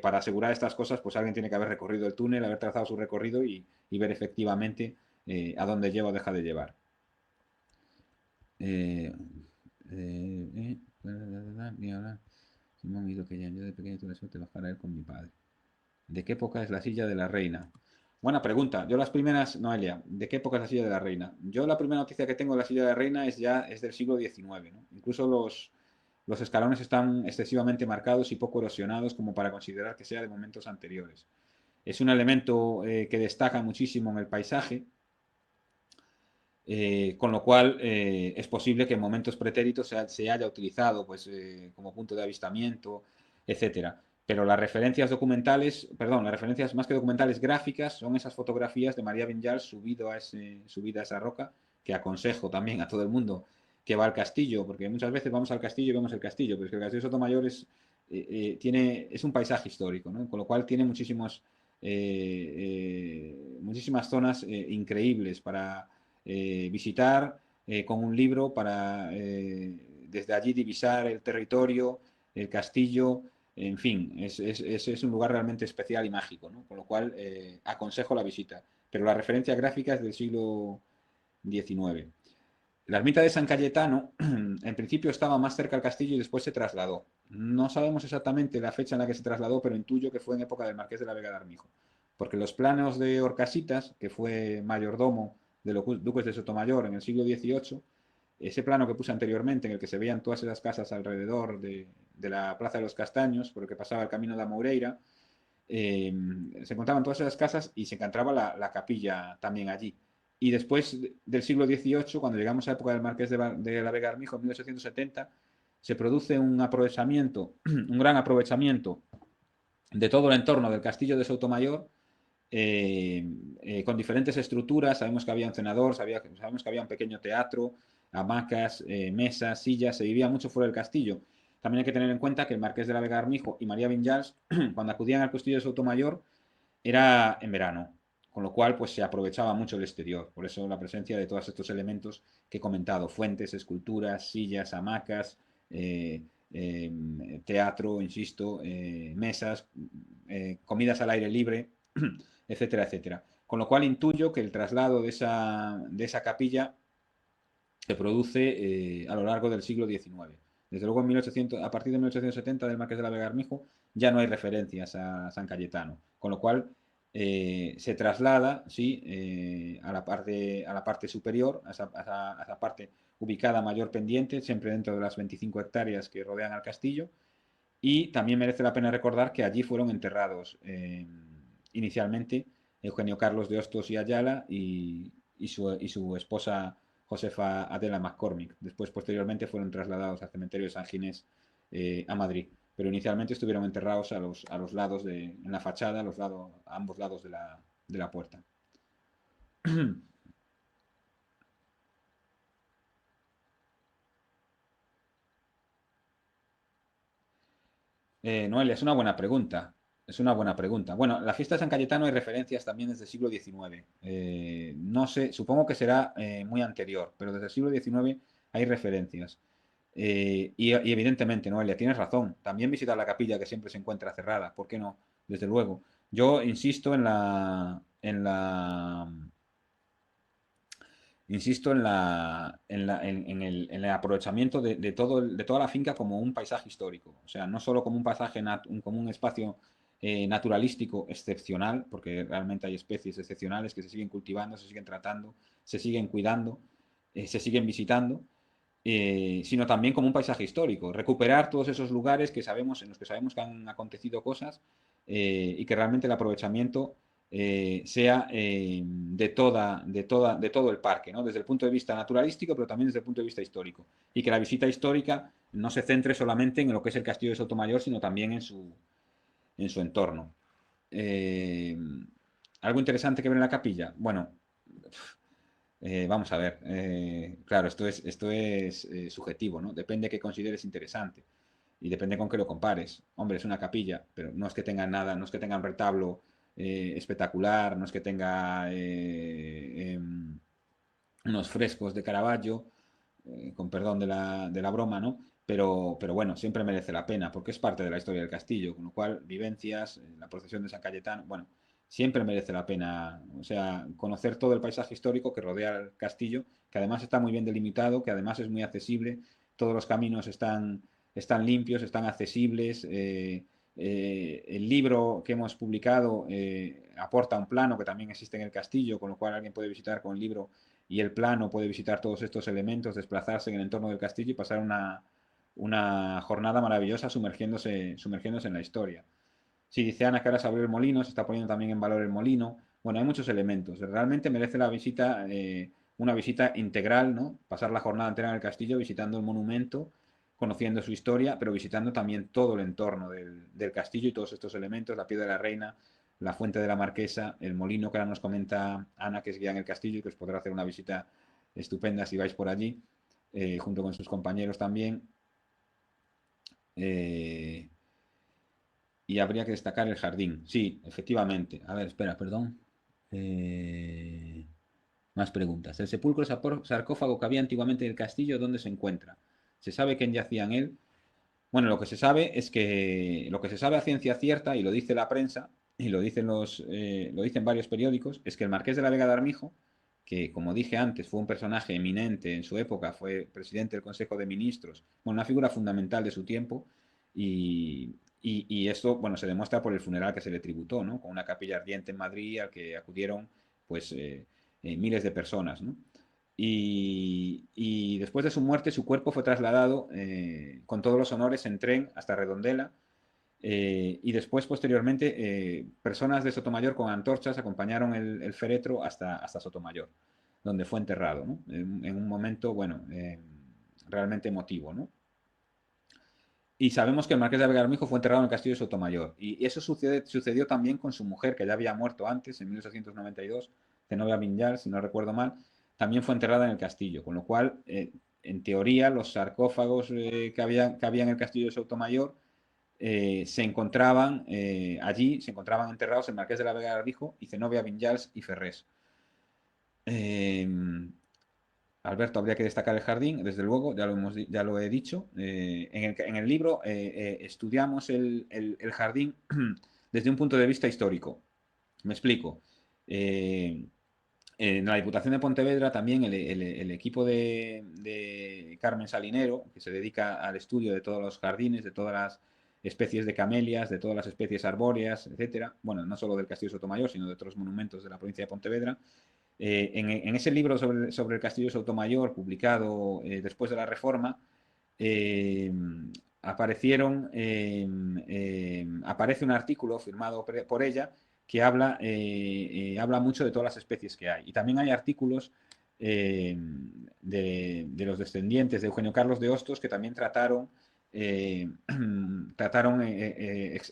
asegurar estas cosas, pues alguien tiene que haber recorrido el túnel, haber trazado su recorrido y ver efectivamente a dónde lleva o deja de llevar. Simón hizo que ya yo de pequeño tuve suerte de bajar a él con mi padre. ¿De qué época es la silla de la reina? Buena pregunta. Yo las primeras, Noelia, ¿de qué época es la silla de la reina? Yo la primera noticia que tengo de la silla de la reina es del siglo XIX, ¿no? Incluso los escalones están excesivamente marcados y poco erosionados como para considerar que sea de momentos anteriores. Es un elemento que destaca muchísimo en el paisaje, con lo cual es posible que en momentos pretéritos se haya utilizado pues, como punto de avistamiento, etcétera. Pero las referencias documentales, perdón, las referencias más que documentales gráficas son esas fotografías de María Vinyals subida a esa roca, que aconsejo también a todo el mundo que va al castillo, porque muchas veces vamos al castillo y vemos el castillo, pero es que el castillo de Sotomayor es un paisaje histórico, ¿no? Con lo cual tiene muchísimas zonas increíbles para visitar con un libro para desde allí divisar el territorio, el castillo, en fin, es un lugar realmente especial y mágico, ¿no? Con lo cual aconsejo la visita. Pero la referencia gráfica es del siglo XIX. La ermita de San Cayetano en principio estaba más cerca del castillo y después se trasladó. No sabemos exactamente la fecha en la que se trasladó, pero intuyo que fue en época del Marqués de la Vega de Armijo. Porque los planos de Orcasitas, que fue mayordomo de los duques de Sotomayor en el siglo XVIII, ese plano que puse anteriormente en el que se veían todas esas casas alrededor de la Plaza de los Castaños, por el que pasaba el camino de Moureira, se encontraban todas esas casas y se encontraba la capilla también allí. Y después del siglo XVIII, cuando llegamos a la época del Marqués de la Vega de Armijo, en 1870, se produce un aprovechamiento, un gran aprovechamiento de todo el entorno del castillo de Soutomayor, con diferentes estructuras. Sabemos que había un cenador, sabemos que había un pequeño teatro, hamacas, mesas, sillas, se vivía mucho fuera del castillo. También hay que tener en cuenta que el marqués de la Vega Armijo y María Vinyals, cuando acudían al castillo de Soutomayor, era en verano, con lo cual pues se aprovechaba mucho el exterior. Por eso la presencia de todos estos elementos que he comentado: fuentes, esculturas, sillas, hamacas, eh, teatro, insisto, mesas, comidas al aire libre, etcétera, etcétera. Con lo cual intuyo que el traslado de esa capilla se produce a lo largo del siglo XIX. Desde luego, a partir de 1870 del Marqués de la Vega Armijo ya no hay referencias a San Cayetano, con lo cual se traslada, sí, a la parte superior, a esa parte ubicada a mayor pendiente, siempre dentro de las 25 hectáreas que rodean al castillo. Y también merece la pena recordar que allí fueron enterrados inicialmente Eugenio Carlos de Hostos y Ayala y su esposa Josefa Adela McCormick. Después, posteriormente, fueron trasladados al cementerio de San Ginés, a Madrid. Pero inicialmente estuvieron enterrados a los lados en la fachada, a ambos lados de la puerta. Noelia, es una buena pregunta. Es una buena pregunta. Bueno, la fiesta de San Cayetano hay referencias también desde el siglo XIX. No sé, supongo que será muy anterior, pero desde el siglo XIX hay referencias. Y evidentemente, Noelia, tienes razón. También visitar la capilla, que siempre se encuentra cerrada. ¿Por qué no? Desde luego. Yo insisto en el aprovechamiento de toda la finca como un paisaje histórico. O sea, no solo como un paisaje, como un espacio naturalístico excepcional, porque realmente hay especies excepcionales que se siguen cultivando, se siguen tratando, se siguen cuidando, se siguen visitando, sino también como un paisaje histórico. Recuperar todos esos lugares en los que sabemos que han acontecido cosas, y que realmente el aprovechamiento sea de todo el parque, ¿no? Desde el punto de vista naturalístico, pero también desde el punto de vista histórico. Y que la visita histórica no se centre solamente en lo que es el castillo de Sotomayor, sino también en su entorno. Eh, ¿Algo interesante que ver en la capilla? Bueno, vamos a ver. Claro, esto es subjetivo, ¿no? Depende de qué consideres interesante. Y depende con qué lo compares. Hombre, es una capilla, pero no es que tenga nada, no es que tenga un retablo espectacular, no es que tenga unos frescos de Caravaggio, con perdón de la broma, ¿no? Pero bueno, siempre merece la pena, porque es parte de la historia del castillo, con lo cual vivencias, la procesión de San Cayetano, bueno, siempre merece la pena, o sea, conocer todo el paisaje histórico que rodea el castillo, que además está muy bien delimitado, que además es muy accesible, todos los caminos están limpios, están accesibles. El libro que hemos publicado aporta un plano que también existe en el castillo, con lo cual alguien puede visitar con el libro y el plano, puede visitar todos estos elementos, desplazarse en el entorno del castillo y pasar una jornada maravillosa sumergiéndose en la historia. Sí, dice Ana que ahora se abrió el molino, se está poniendo también en valor el molino. Bueno, hay muchos elementos. Realmente merece la visita, una visita integral, ¿no? Pasar la jornada entera en el castillo visitando el monumento, conociendo su historia, pero visitando también todo el entorno del castillo y todos estos elementos: la piedra de la reina, la fuente de la marquesa, el molino que ahora nos comenta Ana, que es guía en el castillo y que os podrá hacer una visita estupenda si vais por allí, junto con sus compañeros también. Eh, y habría que destacar el jardín. Sí, efectivamente. A ver, espera, perdón. Eh, Más preguntas. El sepulcro sarcófago que había antiguamente en el castillo, ¿dónde se encuentra? ¿Se sabe quién yacía en él? Bueno, lo que se sabe a ciencia cierta, y lo dice la prensa, y lo dicen varios periódicos, es que el Marqués de la Vega de Armijo, que como dije antes fue un personaje eminente en su época, fue presidente del Consejo de Ministros, bueno, una figura fundamental de su tiempo, y esto, bueno, se demuestra por el funeral que se le tributó, ¿no? Con una capilla ardiente en Madrid al que acudieron, pues, miles de personas, ¿no? Y después de su muerte, su cuerpo fue trasladado con todos los honores en tren hasta Redondela. Y después, posteriormente, personas de Sotomayor con antorchas acompañaron el féretro hasta Sotomayor, donde fue enterrado, ¿no? En un momento, bueno, realmente emotivo, ¿no? Y sabemos que el marqués de Algarmijo fue enterrado en el castillo de Sotomayor. Y eso sucedió también con su mujer, que ya había muerto antes, en 1892, Zenobia Vinyals, si no recuerdo mal, también fue enterrada en el castillo. Con lo cual, en teoría, los sarcófagos que había en el castillo de Sotomayor se encontraban allí, se encontraban enterrados el marqués de la Vega de Algarmijo y Zenobia Vinyals y Ferrés. Alberto, habría que destacar el jardín, desde luego, ya lo he dicho. En el libro estudiamos el jardín desde un punto de vista histórico. Me explico. En la Diputación de Pontevedra también el equipo de Carmen Salinero, que se dedica al estudio de todos los jardines, de todas las especies de camelias, de todas las especies arbóreas, etcétera. Bueno, no solo del Castillo Sotomayor, sino de otros monumentos de la provincia de Pontevedra. En ese libro sobre el Castillo de Sotomayor, publicado después de la Reforma, eh, aparece un artículo firmado por ella que habla mucho de todas las especies que hay. Y también hay artículos de los descendientes de Eugenio Carlos de Hostos que también trataron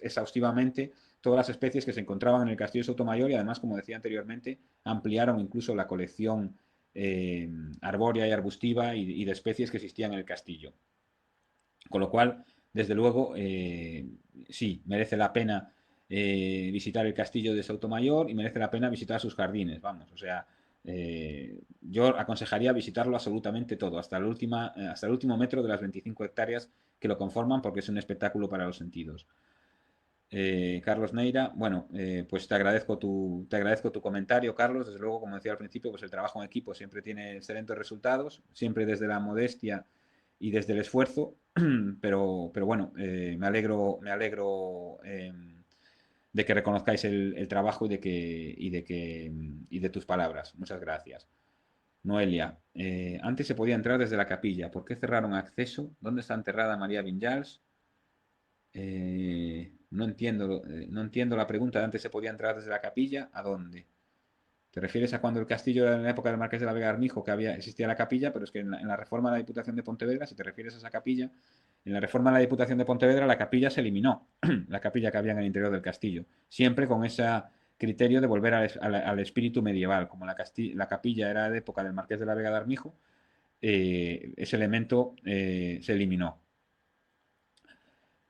exhaustivamente todas las especies que se encontraban en el Castillo de Sotomayor y además, como decía anteriormente, ampliaron incluso la colección arbórea y arbustiva y de especies que existían en el castillo. Con lo cual, desde luego, sí, merece la pena visitar el castillo de Sotomayor y merece la pena visitar sus jardines, vamos, o sea, yo aconsejaría visitarlo absolutamente todo, hasta el último metro de las 25 hectáreas que lo conforman, porque es un espectáculo para los sentidos. Carlos Neira, bueno, pues te agradezco tu comentario, Carlos. Desde luego, como decía al principio, pues el trabajo en equipo siempre tiene excelentes resultados, siempre desde la modestia y desde el esfuerzo, pero bueno, me alegro de que reconozcáis el trabajo y de tus palabras. Muchas gracias. Noelia, antes se podía entrar desde la capilla. ¿Por qué cerraron acceso? ¿Dónde está enterrada María Vinyals? No entiendo la pregunta de antes se podía entrar desde la capilla. ¿A dónde? ¿Te refieres a cuando el castillo era en la época del Marqués de la Vega de Armijo que existía la capilla? Pero es que en la reforma de la Diputación de Pontevedra, si te refieres a esa capilla, en la reforma de la Diputación de Pontevedra la capilla se eliminó, la capilla que había en el interior del castillo, siempre con ese criterio de volver al espíritu medieval. Como la capilla era de época del Marqués de la Vega de Armijo, ese elemento se eliminó.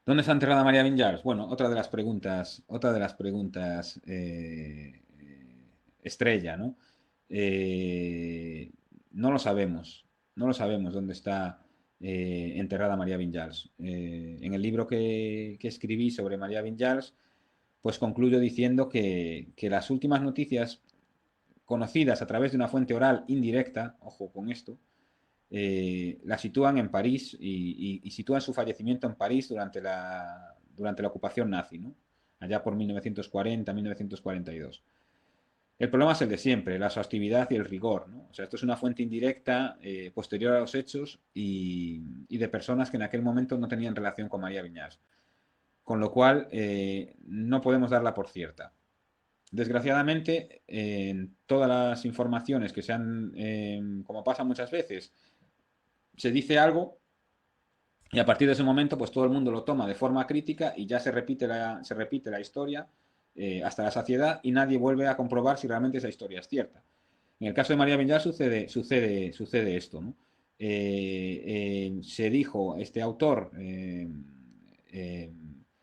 ¿Dónde está enterrada María Vinyals? Bueno, otra de las preguntas estrella, ¿no? No lo sabemos, no lo sabemos dónde está enterrada María Vinyals. En el libro que escribí sobre María Vinyals, pues concluyo diciendo que las últimas noticias conocidas a través de una fuente oral indirecta, ojo con esto, la sitúan en París y sitúan su fallecimiento en París durante la ocupación nazi, ¿no? Allá por 1940-1942. El problema es el de siempre, la exhaustividad y el rigor, ¿no? O sea, esto es una fuente indirecta posterior a los hechos y de personas que en aquel momento no tenían relación con María Vinyals. Con lo cual, no podemos darla por cierta. Desgraciadamente, en todas las informaciones que se han, como pasa muchas veces, se dice algo y a partir de ese momento pues todo el mundo lo toma de forma crítica y ya se repite la historia hasta la saciedad y nadie vuelve a comprobar si realmente esa historia es cierta. En el caso de María Vinyals sucede esto, ¿no? Se dijo, este autor,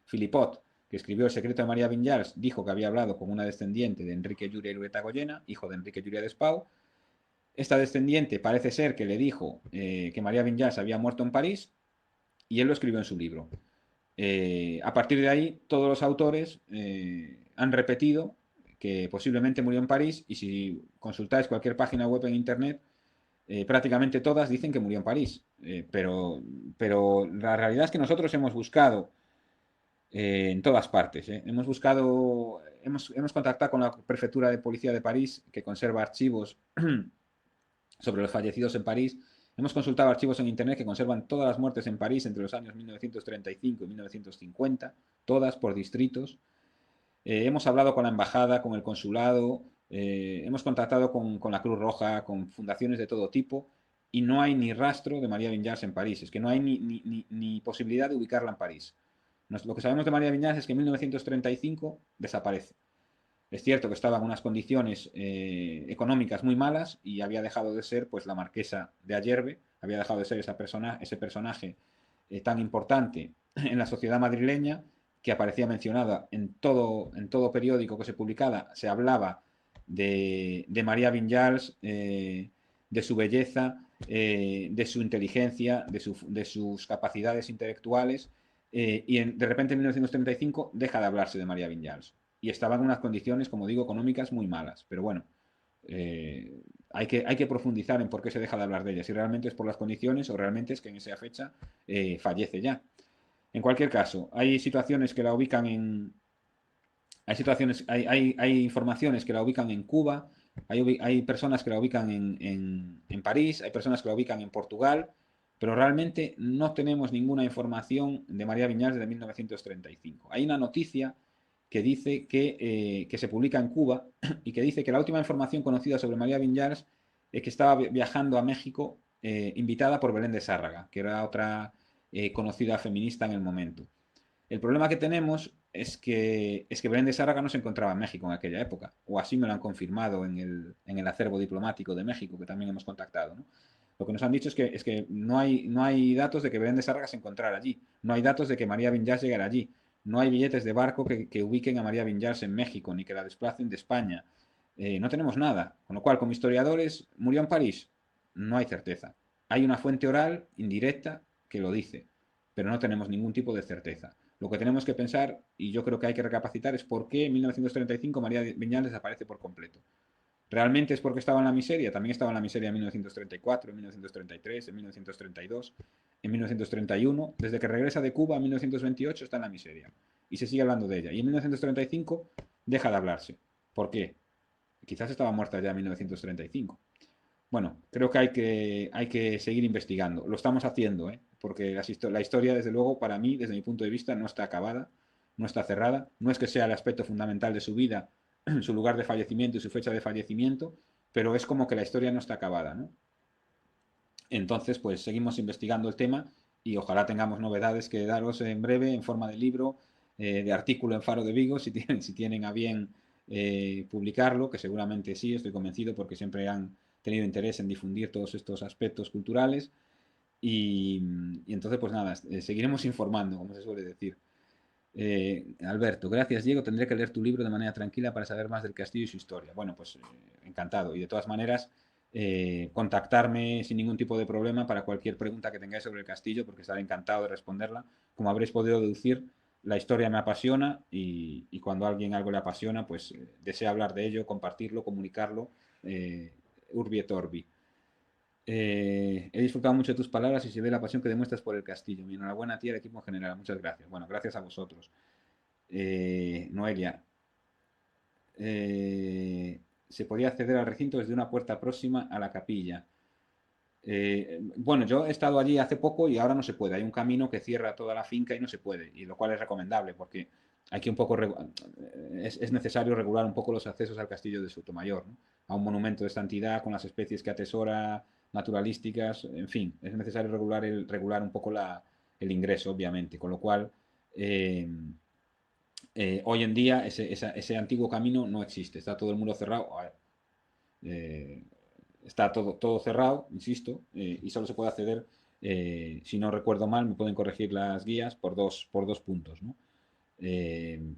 Philippot, que escribió El secreto de María Vinyals, dijo que había hablado con una descendiente de Enrique Llúria Irureta-Goyena, hijo de Enrique Llúria de Espau. Esta descendiente parece ser que le dijo que María Vinyals había muerto en París y él lo escribió en su libro. A partir de ahí, todos los autores han repetido que posiblemente murió en París y si consultáis cualquier página web en Internet, prácticamente todas dicen que murió en París. Pero la realidad es que nosotros hemos buscado en todas partes. Hemos contactado con la Prefectura de Policía de París, que conserva archivos sobre los fallecidos en París. Hemos consultado archivos en Internet que conservan todas las muertes en París entre los años 1935 y 1950, todas por distritos. Hemos hablado con la embajada, con el consulado, hemos contactado con la Cruz Roja, con fundaciones de todo tipo y no hay ni rastro de María Vinyals en París. Es que no hay ni posibilidad de ubicarla en París. Lo que sabemos de María Vinyals es que en 1935 desaparece. Es cierto que estaba en unas condiciones económicas muy malas y había dejado de ser pues la marquesa de Ayerbe, había dejado de ser ese personaje tan importante en la sociedad madrileña, que aparecía mencionada en todo periódico que se publicaba, se hablaba de María Vinyals, de su belleza, de su inteligencia, de sus capacidades intelectuales, y de repente en 1935 deja de hablarse de María Vinyals y estaba en unas condiciones, como digo, económicas muy malas. Pero bueno, hay que profundizar en por qué se deja de hablar de ella, si realmente es por las condiciones o realmente es que en esa fecha fallece ya. En cualquier caso, hay situaciones que la ubican en... Hay informaciones que la ubican en Cuba, hay personas que la ubican en París, hay personas que la ubican en Portugal, pero realmente no tenemos ninguna información de María Vinyals desde 1935. Hay una noticia que dice que se publica en Cuba y que dice que la última información conocida sobre María Vinyals es que estaba viajando a México invitada por Belén de Sárraga, que era otra conocida feminista en el momento. El problema que tenemos es que Belén de Sárraga no se encontraba en México en aquella época, o así me lo han confirmado en el acervo diplomático de México, que también hemos contactado, ¿no? Lo que nos han dicho es que no hay datos de que Belén de Sárraga se encontrara allí, no hay datos de que María Vinyals llegara allí, no hay billetes de barco que ubiquen a María Vinyals en México, ni que la desplacen de España. No tenemos nada, con lo cual, como historiadores, ¿murió en París? No hay certeza. Hay una fuente oral, indirecta, que lo dice, pero no tenemos ningún tipo de certeza. Lo que tenemos que pensar, y yo creo que hay que recapacitar, es por qué en 1935 María Vinyals desaparece por completo. ¿Realmente es porque estaba en la miseria? También estaba en la miseria en 1934, en 1933, en 1932, en 1931. Desde que regresa de Cuba en 1928 está en la miseria. Y se sigue hablando de ella. Y en 1935 deja de hablarse. ¿Por qué? Quizás estaba muerta ya en 1935. Bueno, creo que hay que seguir investigando. Lo estamos haciendo, ¿eh? Porque la historia, desde luego, para mí, desde mi punto de vista, no está acabada, no está cerrada. No es que sea el aspecto fundamental de su vida, su lugar de fallecimiento y su fecha de fallecimiento, pero es como que la historia no está acabada, ¿no? Entonces, pues seguimos investigando el tema y ojalá tengamos novedades que daros en breve en forma de libro, de artículo en Faro de Vigo, si tienen a bien publicarlo, que seguramente sí, estoy convencido, porque siempre han tenido interés en difundir todos estos aspectos culturales. Y entonces, pues nada, seguiremos informando, como se suele decir. Alberto, gracias Diego, tendré que leer tu libro de manera tranquila para saber más del castillo y su historia. Bueno, pues encantado. Y de todas maneras, contactarme sin ningún tipo de problema para cualquier pregunta que tengáis sobre el castillo, porque estaré encantado de responderla. Como habréis podido deducir, la historia me apasiona y cuando a alguien algo le apasiona, pues desea hablar de ello, compartirlo, comunicarlo, urbi et orbi. He disfrutado mucho de tus palabras y se ve la pasión que demuestras por el castillo. Mi enhorabuena a ti y al equipo en general. Muchas gracias. Bueno, gracias a vosotros. Noelia, se podía acceder al recinto desde una puerta próxima a la capilla. Bueno, yo he estado allí hace poco y ahora no se puede. Hay un camino que cierra toda la finca y no se puede, y lo cual es recomendable porque hay que un poco es necesario regular un poco los accesos al castillo de Sotomayor, ¿no? A un monumento de esta entidad con las especies que atesora, naturalísticas, en fin, es necesario regular un poco el ingreso, obviamente, con lo cual hoy en día ese antiguo camino no existe, está todo el muro cerrado. A ver, eh, está todo cerrado, insisto, y solo se puede acceder, si no recuerdo mal, me pueden corregir las guías, por dos puntos, ¿no?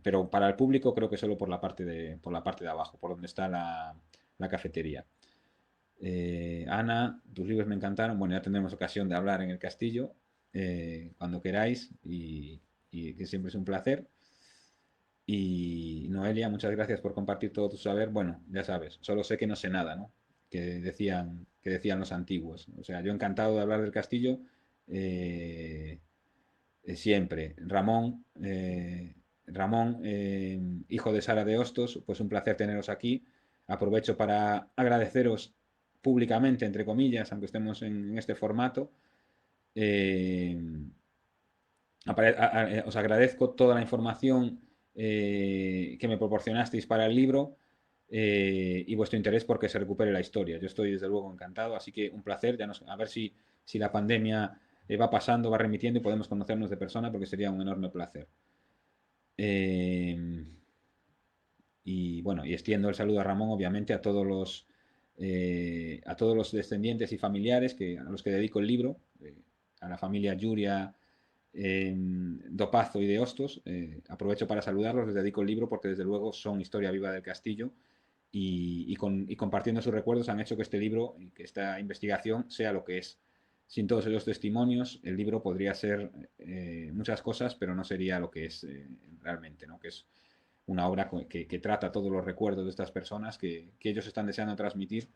Pero para el público creo que solo por la parte de abajo, por donde está la cafetería. Ana, tus libros me encantaron. Bueno, ya tendremos ocasión de hablar en el castillo cuando queráis y que siempre es un placer. Y Noelia, muchas gracias por compartir todo tu saber. Bueno, ya sabes, solo sé que no sé nada, ¿no? Que decían los antiguos. O sea, yo encantado de hablar del castillo siempre. Ramón, hijo de Sara de Hostos, pues un placer teneros aquí. Aprovecho para agradeceros públicamente, entre comillas, aunque estemos en este formato. Eh, os agradezco toda la información que me proporcionasteis para el libro. y vuestro interés porque se recupere la historia. Yo estoy desde luego encantado, así que un placer. A ver si la pandemia va pasando, va remitiendo y podemos conocernos de persona porque sería un enorme placer. Y bueno, y extiendo el saludo a Ramón, obviamente, a todos los descendientes y familiares a los que dedico el libro, a la familia Yuria, Dopazo y de Hostos. Aprovecho para saludarlos, les dedico el libro porque desde luego son historia viva del castillo y compartiendo sus recuerdos han hecho que este libro y que esta investigación sea lo que es. Sin todos esos testimonios, el libro podría ser muchas cosas, pero no sería lo que es realmente, ¿no? Que es una obra que trata todos los recuerdos de estas personas que ellos están deseando transmitir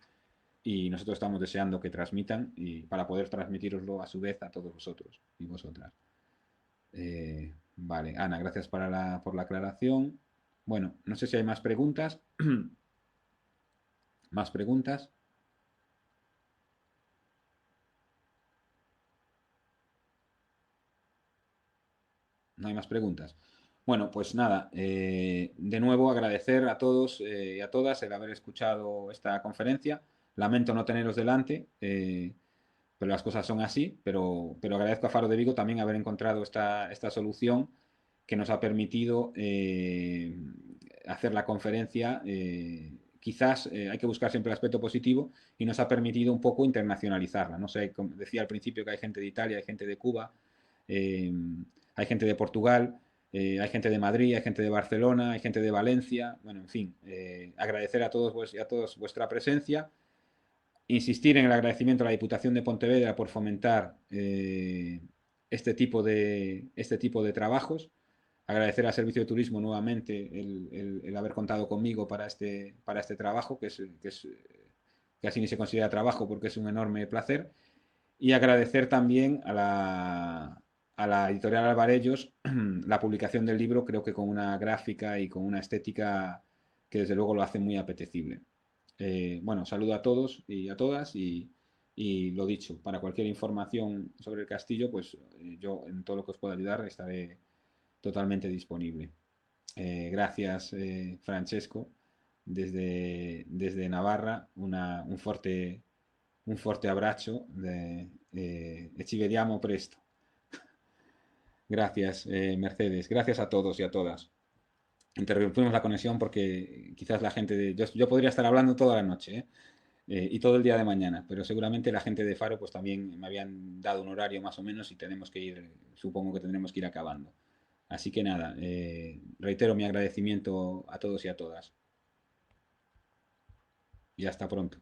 y nosotros estamos deseando que transmitan y para poder transmitiroslo a su vez a todos vosotros y vosotras. Vale, Ana, gracias por la aclaración. Bueno, no sé si hay más preguntas. ¿Más preguntas? No hay más preguntas. Bueno, pues nada, de nuevo agradecer a todos y a todas el haber escuchado esta conferencia. Lamento no teneros delante, pero las cosas son así, pero agradezco a Faro de Vigo también haber encontrado esta solución que nos ha permitido hacer la conferencia. Quizás hay que buscar siempre el aspecto positivo y nos ha permitido un poco internacionalizarla. No sé, como decía al principio que hay gente de Italia, hay gente de Cuba, hay gente de Portugal, hay gente de Madrid, hay gente de Barcelona, hay gente de Valencia. Bueno, en fin, agradecer a todos y a todos vuestra presencia. Insistir en el agradecimiento a la Diputación de Pontevedra por fomentar este tipo de trabajos. Agradecer al Servicio de Turismo nuevamente el haber contado conmigo para este trabajo, que casi ni se considera trabajo porque es un enorme placer. Y agradecer también a la editorial Alvarellos la publicación del libro, creo que con una gráfica y con una estética que desde luego lo hace muy apetecible. Bueno, saludo a todos y a todas y lo dicho, para cualquier información sobre el castillo, pues yo en todo lo que os pueda ayudar estaré totalmente disponible. Gracias, Francesco, desde Navarra, un fuerte abrazo, e ci vediamo presto. Gracias, Mercedes, gracias a todos y a todas. Interrumpimos la conexión porque quizás la gente yo podría estar hablando toda la noche, y todo el día de mañana, pero seguramente la gente de Faro pues también me habían dado un horario más o menos y tenemos que ir, supongo que tendremos que ir acabando. Así que nada, reitero mi agradecimiento a todos y a todas. Y hasta pronto.